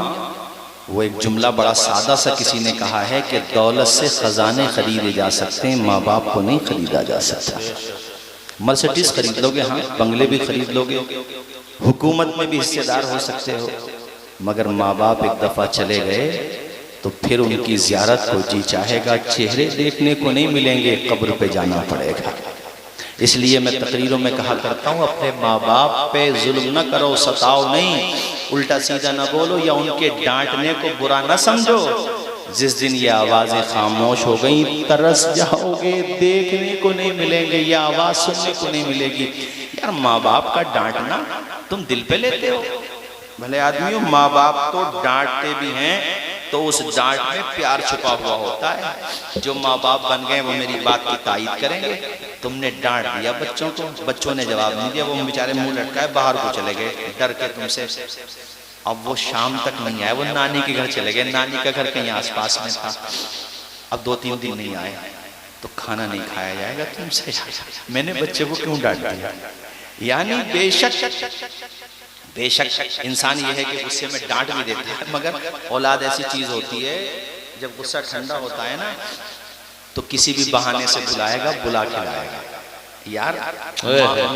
वो एक जुमला बड़ा सादा सा किसी ने कहा है कि दौलत से खजाने खरीदे जा सकते हैं, माँ बाप को नहीं खरीदा जा सकता। मर्सिडीज खरीद लोगे, हाँ बंगले भी खरीद लोगे, हुकूमत में भी हिस्सेदार हो सकते हो, मगर माँ बाप एक दफ़ा चले गए तो फिर उनकी ज़ियारत को जी चाहेगा, चेहरे देखने को नहीं मिलेंगे, कब्र पे जाना पड़ेगा। इसलिए मैं तकरीरों में कहा करता हूँ, अपने माँ बाप पे जुल्म न करो, सताओ नहीं, उल्टा सीधा न बोलो या उनके डांटने को बुरा न समझो। जिस दिन ये आवाज़ें खामोश हो गई, तरस जाओगे, देखने को नहीं मिलेंगे, ये आवाज़ सुनने को नहीं मिलेगी। यार माँ बाप का डांटना तुम दिल पे लेते हो, भले आदमियों माँ बाप तो डांटते भी हैं, तो उस डांट में प्यार छुपा हुआ होता है। जो माँ बाप बन गए वो मेरी बात की तायीद करेंगे। तुमने डांट दिया बच्चों को, बच्चों ने जवाब नहीं दिया, वो बेचारे मुंह लटकाए बाहर को चले गए डर के तुमसे। अब वो शाम तक नहीं आए, वो नानी के घर चले गए, नानी का घर कहीं आसपास में था, अब 2-3 दिन नहीं आए तो खाना नहीं खाया जाएगा तुमसे। मैंने बच्चे को क्यों डांट दिया? यानी बेशक इंसान ये है कि गुस्से में डांट भी देता है, मगर औलाद ऐसी चीज होती है, जब गुस्सा ठंडा होता है ना तो किसी भी बहाने से बुलाएगा, बुला के लाएगा। यार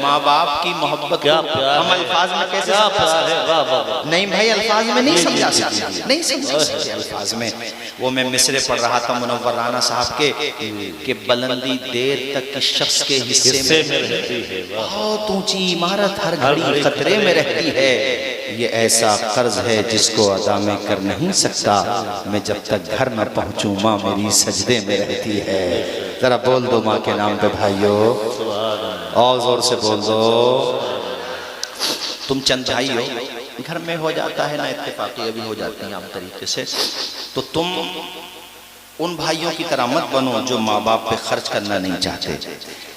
माँ बाप की मोहब्बत हम अल्फाज में कैसे समझा सकते? नहीं भाई, अल्फाज में नहीं समझा सकते, नहीं समझा सकते अल्फाज में। वो मैं मिसरे पढ़ रहा था मुनव्वर राना साहब के बुलंदी देर तक किस शख्स के हिस्से में रहती है, बहुत ऊंची इमारत हर घड़ी खतरे में रहती है, ये ऐसा कर्ज है जिसको अदा में कर नहीं सकता, मैं जब तक घर न पहुंचूं माँ मेरी सजदे में रहती है। जरा बोल दो माँ के नाम पे भाइयों, और जोर से बोल दो। तुम चंद भाई हो, घर में हो जाता है ना इत्तेफाकी भी हो जाती है आम तरीके से, तो तुम उन भाइयों की तरह मत बनो जो माँ बाप पे खर्च करना नहीं चाहते,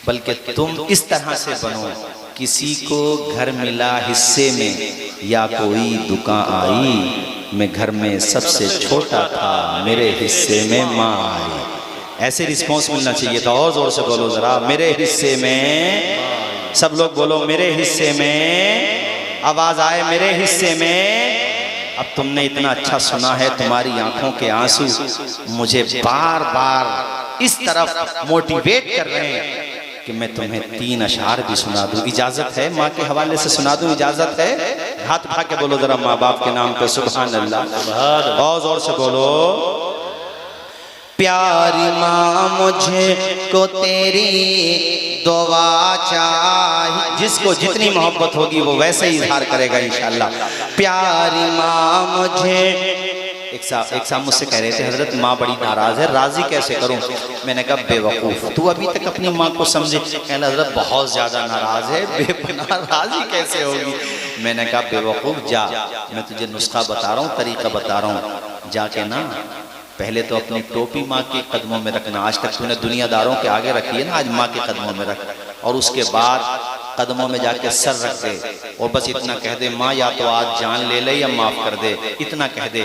बल्कि तुम इस तरह से बनो, किसी को घर मिला हिस्से में या कोई दुकान आई, मैं घर में सबसे छोटा था, मेरे हिस्से में माँ आई। ऐसे रिस्पॉन्स मिलना चाहिए था। और जोर से बोलो जरा, मेरे हिस्से में, सब लोग बोलो मेरे हिस्से में, आवाज आए मेरे हिस्से में। अब तुमने इतना अच्छा सुना है, तुम्हारी आंखों के आंसू मुझे बार बार इस तरफ मोटिवेट कर रहे हैं कि मैं तुम्हें 3 अशआर भी सुना दूं, इजाजत है? माँ के हवाले से सुना दूं, इजाजत है? हाथ उठा के बोलो जरा माँ बाप के नाम पे सुभान अल्लाह, और जोर से बोलो। प्यारी माँ मुझे को तेरी दुआ चाहिए, जिसको जितनी मोहब्बत होगी वो वैसे ही इजहार करेगा इंशाअल्लाह। प्यारी माँ मुझे, एक साहब मुझसे कह रहे थे हजरत माँ बड़ी नाराज है, राजी कैसे करूं? मैंने कहा बेवकूफ़, तू अभी तक अपनी माँ को समझे? कहना हजरत बहुत ज़्यादा नाराज है, बेपनाह राजी कैसे होगी? मैंने कहा बेवकूफ़ जा, मैं तुझे नुस्खा बता रहा हूँ, तरीका बता रहा हूँ, जाके ना पहले तो अपनी टोपी माँ के कदमों में रखना, आज तक तूने दुनियादारों के आगे रखी है ना, आज माँ के कदमों में रख, और उसके बाद कदमों में जाके सर रख दे और बस इतना कह दे माँ या तो आज जान ले ले या माफ़ कर दे, इतना कह दे।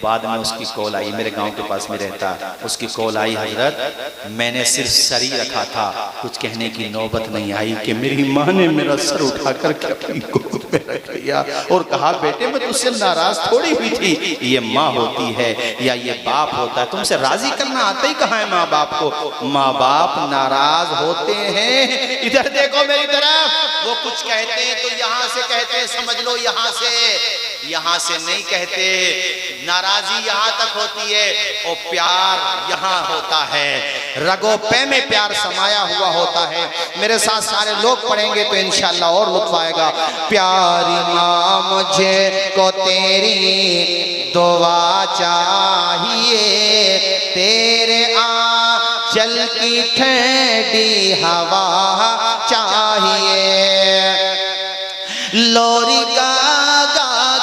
बाद में उसकी कॉल आई, मेरे गांव के पास में रहता, उसकी कॉल आई, हजरत मैंने सिर्फ सर ही रखा था, कुछ कहने की नौबत नहीं आई कि मेरी माँ ने मेरा सर उठा करके अपनी गोद में रख लिया और कहा बेटे मैं तुझसे नाराज थोड़ी हुई थी, ये माँ होती है या ये बाप होता है, तुमसे राजी करना आता ही कहाँ है माँ बाप को? माँ बाप नाराज होते हैं। इधर देखो मेरी तरफ, वो कुछ कहते हैं तो यहाँ से कहते हैं, समझ लो यहाँ से नहीं कहते, नाराजी यहाँ तक होती है और प्यार यहाँ होता है, रगो पे में प्यार समाया हुआ होता है। मेरे साथ सारे लोग पढ़ेंगे तो इंशाअल्लाह और लुत्फ आएगा। प्यारी माँ मुझे को तेरी दुआ चाहिए, तेरे आंचल की ठंडी हवा चाहिए, लोरी गा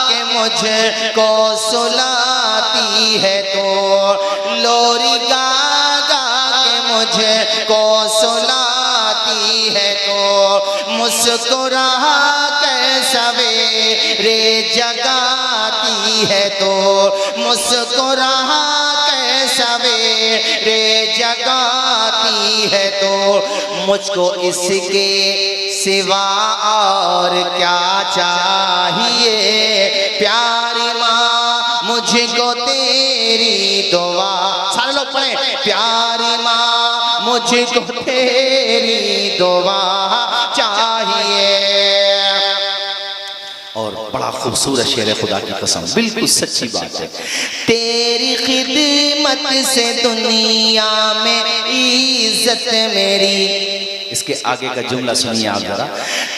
के मुझको सुलाती है तो, लोरी गा के मुझको सुलाती है तो, मुस्कुरा के सवेरे जगाती है तो, मुस्कुरा के सवेरे जगाती है तो, मुझको इसके सिवा और क्या चाहिए? प्यारी माँ मुझको तेरी दुआ, सारे लोग पढ़े, प्यारी माँ मुझको तेरी दुआ चाहिए। और बड़ा खूबसूरत शेर है, खुदा की कसम बिल्कुल सच्ची बात है। तेरी खिदमत से दुनिया में इज्जत मेरी, इसके आगे का जुमला सुनिए आप जरा,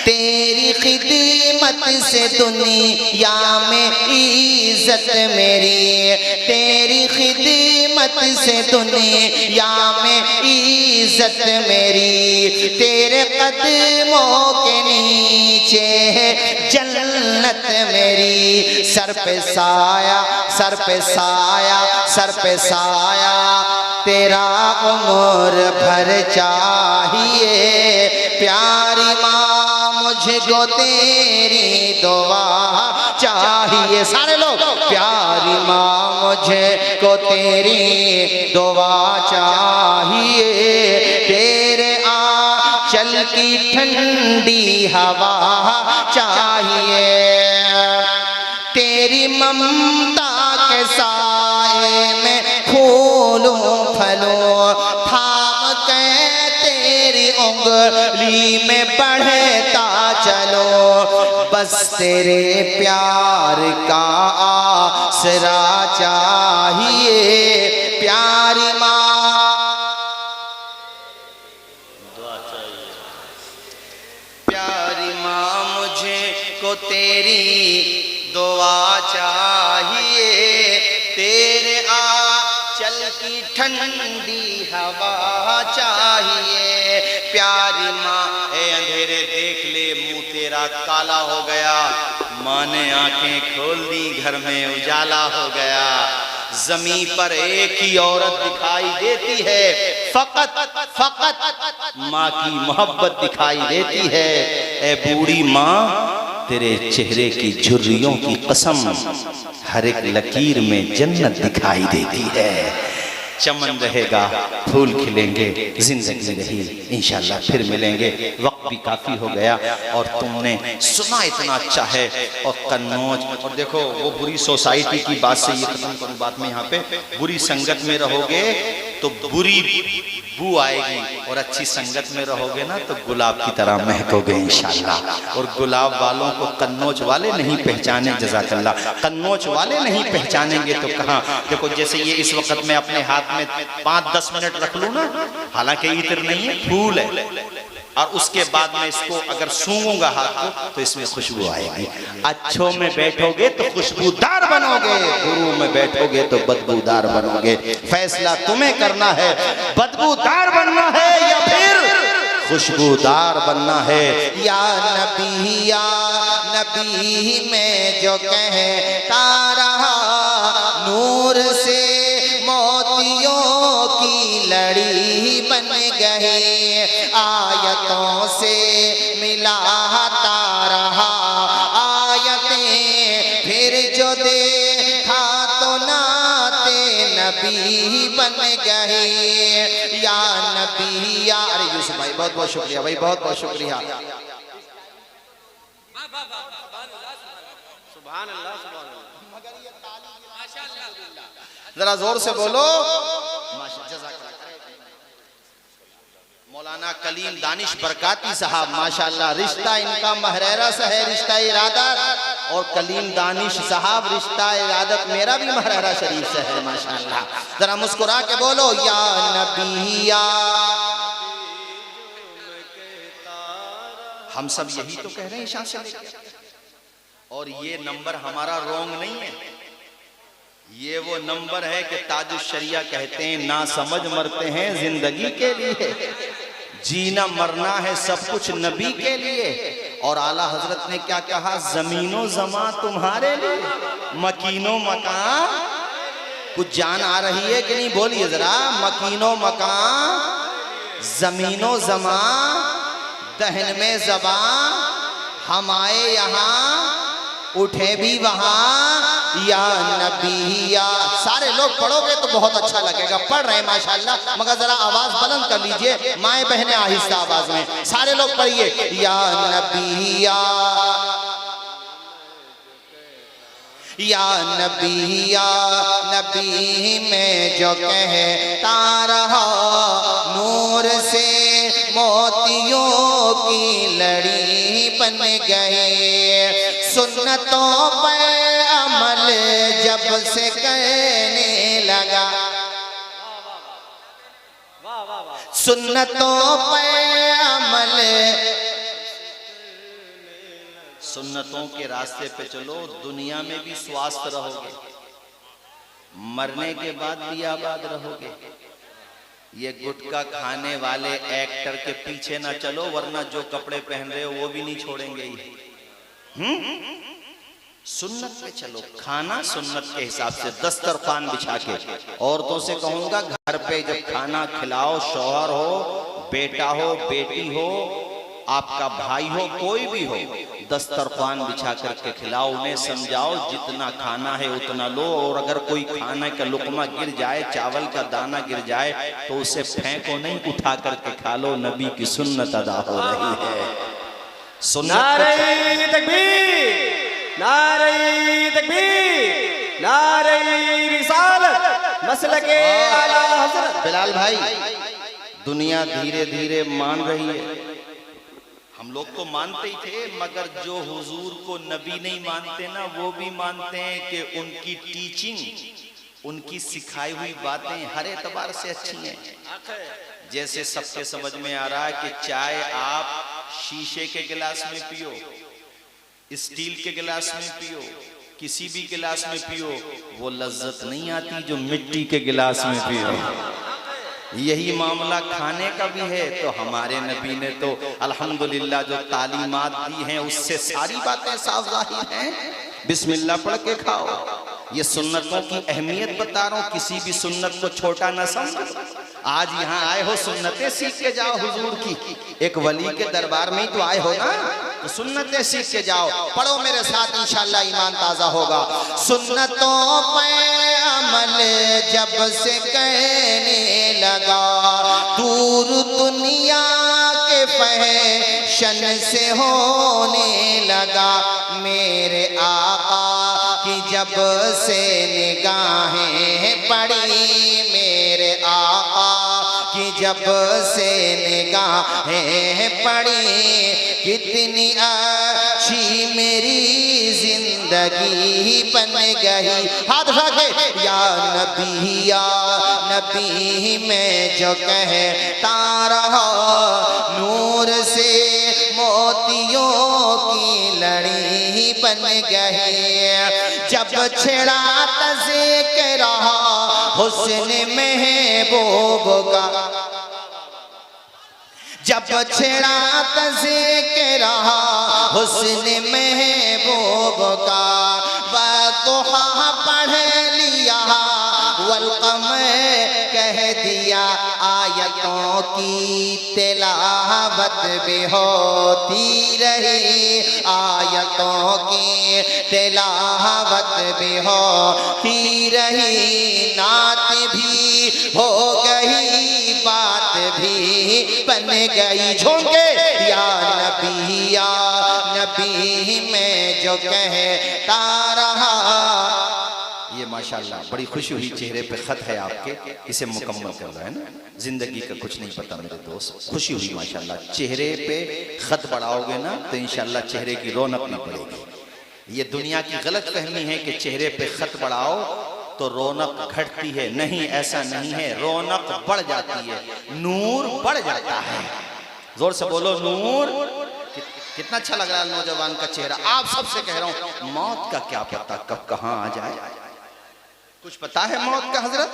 तेरी खिदमत से दुनिया में इज्जत मेरी, तेरी खिदमत से दुनिया में इज्जत मेरी, तेरे कदमों के नीचे है जन्नत मेरी, सर पे साया सर पे साया सर पे साया तेरा उम्र भर चाहिए। प्यारी माँ मुझको तेरी दुआ चाहिए। सारे लोग, प्यारी माँ मुझको तेरी दुआ चाहिए, तेरे आंचल की ठंडी हवा चाहिए, तेरी ममता के साए में फूलों फलों थाम के तेरी उंगली में बढ़ता चलो, बस तेरे प्यार का आसरा चाहिए। प्यारी माँ प्यारी माँ मुझे को तेरी दुआ चाहिए, तेरे आंचल की ठंडी हवा चाहिए। प्यारी माँ ए अंधेरे देख ले, मुंह तेरा काला हो गया, माँ ने आंखें खोल दी, घर में उजाला हो गया। जमीन पर एक ही औरत दिखाई देती है, फकत माँ की मोहब्बत दिखाई देती है। ए बूढ़ी माँ तेरे चेहरे की झुर्रियों की कसम, हर एक लकीर में जन्नत दिखाई देती है। चमन रहेगा, फूल खिलेंगे, जिंदगी रही, इंशाल्लाह फिर मिलेंगे। वक्त भी काफी हो गया और तुमने सुना इतना अच्छा है। और कन्नौज, और देखो वो बुरी सोसाइटी की बात से ये खत्म करूं बात में, यहाँ पे बुरी संगत में रहोगे तो बुरी बू आएगी, और अच्छी संगत में रहोगे ना तो गुलाब की तरह महकोगे इंशाअल्लाह। और गुलाब वालों को कन्नौज वाले नहीं पहचाने, जज़ाकल्लाह, कन्नौज वाले नहीं पहचानेंगे तो कहाँ। देखो जैसे ये इस वक्त मैं अपने हाथ में 5-10 मिनट रख लूँ ना, हालांकि इत्र नहीं है, फूल है, और उसके बाद मैं इसको अगर सूंघूंगा हाथ को तो इसमें खुशबू आएगी। अच्छों में बैठोगे तो खुशबूदार बनोगे, गुरु में बैठोगे तो बदबूदार बनोगे। फैसला तुम्हें करना है, बदबूदार बनना है या फिर खुशबूदार बनना है। या नबी में जो कहता रहा, नूर से मोतियों की लड़ी बन गए, आयतों से मिलाता रहा आयतें, फिर जो देखा तो नाते नबी बन गए। या नबी या, अरे यूसुफ भाई बहुत बहुत शुक्रिया भाई, बहुत बहुत शुक्रिया। जरा जोर से बोलो मौलाना कलीम दानिश बरकाती साहब, माशाल्लाह, रिश्ता इनका महरेरा से है, रिश्ता इरादत, और कलीम दानिश साहब रिश्ता इरादत मेरा भी महरेरा शरीफ से है, माशाल्लाह। जरा मुस्कुरा के बोलो या नबी या। हम सब यही तो कह रहे हैं शाह से, और ये नंबर हमारा रॉन्ग नहीं है, ये वो नंबर है कि ताजुश शरिया कहते हैं ना समझ मरते हैं जिंदगी के लिए, जीना मरना है सब कुछ नबी के लिए। और आला हजरत ने क्या कहा, जमीनो जमा तुम्हारे लिए, मकीनो मकान। कुछ जान आ रही है कि नहीं, बोलिए जरा। मकीनो मकान, जमीनो जमा, दहन में जबा, हम आए यहाँ उठे भी वहां। या नबी या, सारे लोग पढ़ोगे तो बहुत अच्छा लगेगा, पढ़ रहे हैं माशाल्लाह, मगर जरा आवाज बुलंद कर लीजिए, माए बहने आहिस्ता आवाज में, सारे लोग पढ़िए। या नबी या, या नबी या, नबी में जो कहता रहा, नूर से मोतियों की लड़ी बन गए, सुन्नतों पर अमल जब से करने लगा, सुन्नतों पर अमल, सुन्नतों के रास्ते पे चलो, दुनिया में भी स्वस्थ रहोगे, मरने के बाद भी आबाद रहोगे। ये गुटखा खाने वाले एक्टर के पीछे ना चलो, वरना जो कपड़े पहन रहे हो वो भी नहीं छोड़ेंगे ही। सुन्नत पे चलो, खाना सुन्नत के हिसाब से, दस्तरखान बिछा के। औरतों से कहूंगा घर पे जब खाना खिलाओ, शौहर हो, बेटा हो, बेटी हो, आपका भाई हो, कोई भी हो, दस्तरखान बिछा करके खिलाओ, उन्हें समझाओ जितना खाना है उतना लो, और अगर कोई खाने का लुकमा गिर जाए, चावल का दाना गिर जाए तो उसे फेंको नहीं, उठा करके खा लो, नबी की सुन्नत अदा हो रही है। नारे तकबीर, नारे तकबीर, नारे रिसालत, मसलके आला हज़रत। बिलाल भाई, दुनिया धीरे धीरे मान रही है, हम लोग तो मानते ही थे, मगर जो हुजूर को नबी नहीं मानते ना, वो भी मानते हैं कि उनकी टीचिंग, उनकी सिखाई हुई बातें हर एतबार से अच्छी हैं। जैसे सबके समझ में आ रहा है कि चाय आप शीशे के गिलास में पियो, स्टील के गिलास में पियो, किसी भी गिलास में पियो, वो लज्जत नहीं आती जो मिट्टी के गिलास में पियो। यही मामला खाने का भी है। तो हमारे नबी ने तो अल्हम्दुलिल्लाह जो तालीमात दी हैं उससे सारी बातें साफ जाहिर हैं। बिस्मिल्लाह पढ़ के खाओ। ये सुन्नतों की अहमियत बता रहा हूँ, किसी भी सुन्नत को छोटा न समझो। आज यहाँ आए हो सुन्नतें सीख के जाओ हुजूर की, एक वली के दरबार में ही तो आए हो ना, तो सुन्नतें सीख के जाओ। पढ़ो मेरे साथ, इंशाल्लाह ईमान ताज़ा होगा। सुन्नतों पे अमल जब से करने लगा, दूर दुनिया के फहशन से होने लगा, मेरे आका की जब से निगाहें पड़ी, मेरे आका जब से निगाहें पड़ी कितनी अच्छी मेरी जिंदगी बन गई। हाथ उठा के या नबी मैं जो कहता रहा नूर से मोतियों की लड़ी बन गई। जब छेड़ा तज़िक्र हुस्न महबूब का, जब छेड़ा तज़िक्र हुस्न महबूब का वदुहा पढ़ लिया वल्क़मर कह दिया। आयतों की तिलावत भी होती रही, आयतों की तिलावत भी होती रही, नात भी हो गई बात भी बन गई। झोंके या नबी मैं जो कहता रहा। ये माशाल्लाह बड़ी खुशी हुई, चेहरे पे खत है आपके, इसे मुकम्मल कर रहा है ना। जिंदगी का कुछ नहीं पता मेरे दोस्त, खुशी हुई माशाल्लाह। चेहरे पे खत बढ़ाओगे ना तो इंशाल्लाह चेहरे की रौनक नहीं बढ़ेगी। ये दुनिया की गलत फहमी है कि चेहरे पे खत बढ़ाओ तो रौनक घटती है, नहीं ऐसा नहीं है, रौनक बढ़ जाती है, नूर बढ़ जाता है। जोर से बोलो नूर। कितना अच्छा लग रहा है नौजवान का चेहरा। आप सबसे कह रहा हूं मौत का क्या पता कब कहां आ जाए। कुछ पता है मौत का हजरत?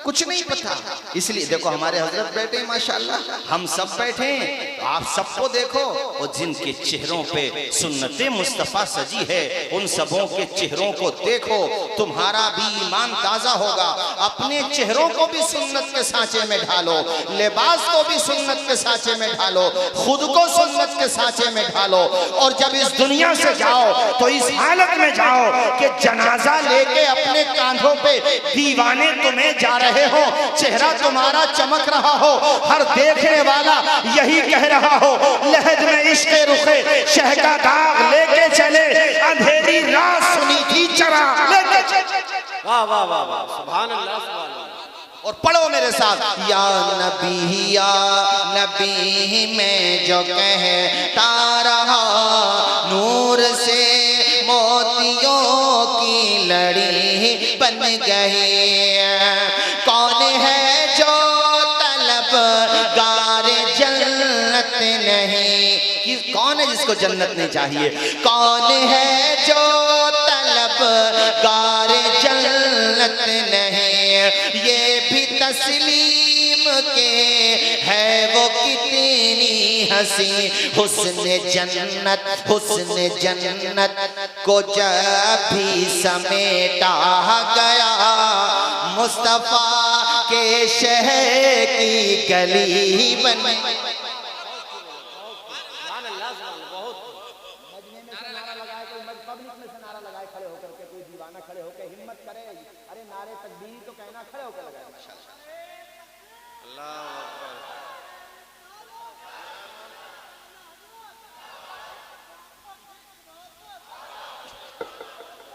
कुछ नहीं पता। इसलिए देखो हमारे हजरत बैठे माशाल्लाह, हम सब बैठे, तो आप सबको देखो और जिनके चेहरों पे सुन्नते मुस्तफ़ा सजी है उन सबों के चेहरों को देखो, तुम्हारा भी ईमान ताजा होगा। अपने चेहरों को भी सुन्नत के सांचे में ढालो, लिबास को भी सुन्नत के सांचे में ढालो, खुद को सुन्नत के सांचे में ढालो। और जब इस दुनिया से जाओ तो इस हालत में जाओ कि जनाजा लेके अपने कांधों पे दीवाने तुम्हें जा रहे हो, चेहरा तुम्हारा चमक रहा हो, हर देखने वाला यही कह रहा हो लहद में इश्क़ रुखे शह का दाग लेके चले, अंधेरी रात सुनी थी चरा लेके चले। वाह वाह वाह वाह, सुभान अल्लाह सुभान अल्लाह। और पढ़ो मेरे साथ या नबी मैं जो कहता रहा नूर से मोतियों की लड़ी बन गई। कौन है जो तलबगार जन्नत नहीं, कौन है जिसको जन्नत नहीं चाहिए? कौन है जो तलबगार जन्नत नहीं? ये भी तस्लीम के है वो कितनी हंसी हुस्न जन्नत को जब भी समेटा गया मुस्तफा के शहर की गली बन।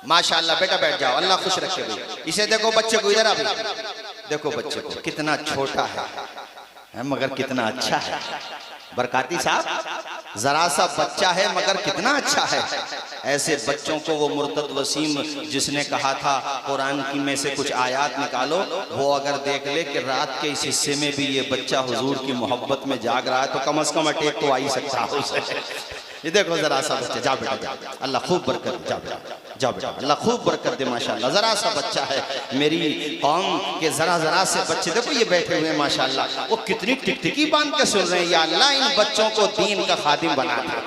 माशाअल्लाह बेटा बैठ जाओ, अल्लाह खुश रखे भाई। इसे देखो बच्चे को, इधर अभी देखो बच्चे को, कितना छोटा है मगर कितना अच्छा है। बरकाती साहब जरा सा बच्चा है मगर कितना अच्छा है। ऐसे बच्चों को वो मुर्तद वसीम जिसने कहा था कुरान की में से कुछ आयात निकालो, वो अगर देख ले कि रात के इस हिस्से में भी ये बच्चा हुजूर की मोहब्बत में जाग रहा है तो कम से कम अटैक तो आ ही सकता है उसे। ये देखो जरा सा बच्चा, जा बेटा जा, अल्लाह खूब बरकत दे, जा बेटा जा बेटा, अल्लाह खूब बरकत दे माशाल्लाह। जरा सा बच्चा है, मेरी कौम के जरा से बच्चे देखो ये बैठे हुए हैं माशाल्लाह, वो कितनी टिकटिकी बांध के सुन रहे हैं। या अल्लाह इन बच्चों को दीन का खादिम बना दे,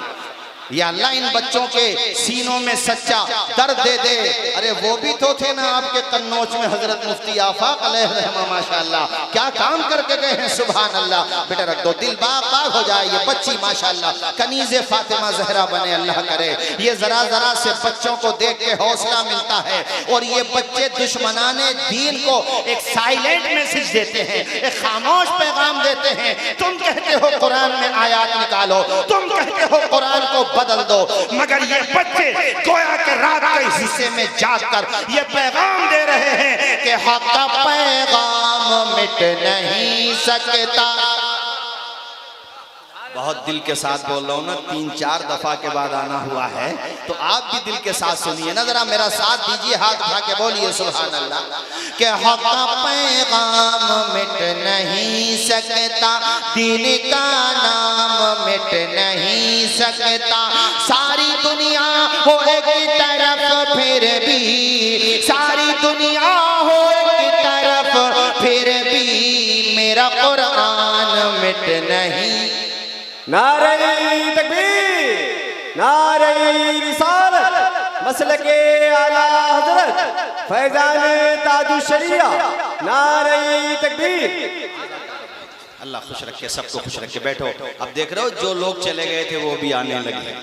या अल्लाह इन बच्चों के सीनों में सच्चा दर्द दे दे। अरे वो भी तो थे ना आपके कन्नौज में हजरत मुफ्ती आफाक अलैहि रहमा माशाल्लाह, क्या काम करके गए हैं सुभान अल्लाह। बेटा रख दो, दिल बाग बाग हो जाए। ये बच्ची माशाल्लाह कनीज़े फातिमा जहरा बने, अल्लाह करे। ये जरा से बच्चों को देख के हौसला मिलता है। और ये बच्चे दुश्मनाने दीन को एक साइलेंट मैसेज देते हैं, एक खामोश पैगाम देते हैं। तुम कहते हो कुरान में आयात निकालो, तुम कहते हो कुरान को बदल दो, मगर ये बच्चे गोया के रात के हिस्से में जाकर ये पैगाम दे रहे हैं कि हक का पैगाम मिट नहीं सकता। बहुत दिल के साथ बोल रहा हूँ ना, 3-4 दफा के बाद आना हुआ है, तो आप भी दिल के साथ सुनिए ना, जरा मेरा साथ दीजिए, हाथ उठा के बोलिए सुभान अल्लाह। के हक पैगाम मिट नहीं सकता, दीन का नाम मिट नहीं सकता। सारी दुनिया हो एक तरफ फिर भी, सारी दुनिया हो एक तरफ फिर भी मेरा कुरान मिट नहीं। नारे तकबीर, नारे रिसालत, मसलके आला हजरत फैजान ताजु शरिया, नारे तकबीर। अल्लाह खुश रखे, सबको खुश रखे। बैठो। अब देख रहे हो जो लोग चले गए थे वो भी आने लगे,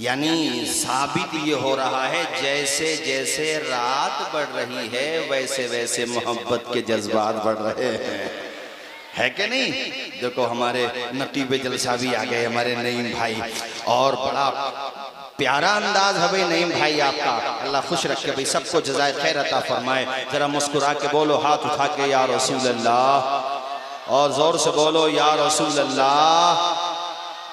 यानी साबित ये हो रहा है जैसे जैसे रात बढ़ रही है वैसे वैसे मोहब्बत के जज्बात बढ़ रहे हैं, है कि नहीं। देखो हमारे नतीबे जलसा भी आ गए, हमारे नईम भाई, और बड़ा प्यारा अंदाज है भाई नईम भाई आपका, अल्लाह खुश रखे भाई, सबको जज़ाए खैर अता फरमाए। जरा मुस्कुरा के बोलो, हाथ उठा के या रसूल अल्लाह, और जोर से बोलो या रसूल अल्लाह।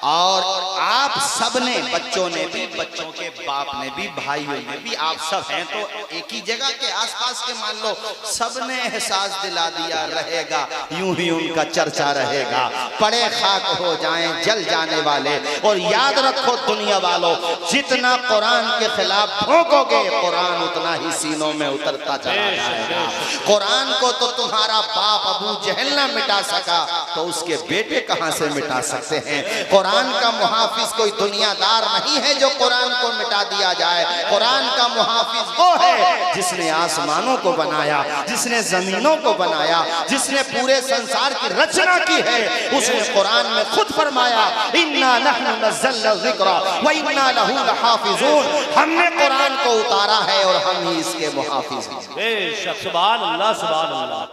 और आप सब ने, बच्चों ने भी, बच्चों के बाप ने भी, भाइयों ने भी, आप सब हैं तो एक ही जगह के आसपास के, मान लो सब ने एहसास दिला दिया, रहेगा यूं ही उनका चर्चा रहेगा, पड़े खाक हो जाएं जल जाने वाले। और याद रखो दुनिया वालों, जितना कुरान के खिलाफ भोंकोगे कुरान उतना ही सीनों में उतरता चला जाएगा। कुरान को तो तुम्हारा बाप अबू जहल ना मिटा सका, तो उसके बेटे कहां से मिटा सकते हैं। कुरान का मुहाफिज कोई दुनियादार नहीं है जो कुरान को मिटा दिया जाए। कुरान का मुहाफिज वो है जिसने आसमानों को बनाया, जिसने जमीनों को बनाया, जिसने पूरे संसार की रचना की है। उसने कुरान में खुद फरमाया, इन्ना नहनु नज़्ज़लना ज़िक्रा व इन्ना लहू लहाफ़िज़ून। हमने कुरान को उतारा है और हम ही इसके मुहाफिज हैं। बेशक, सुभान अल्लाह, सुभान अल्लाह।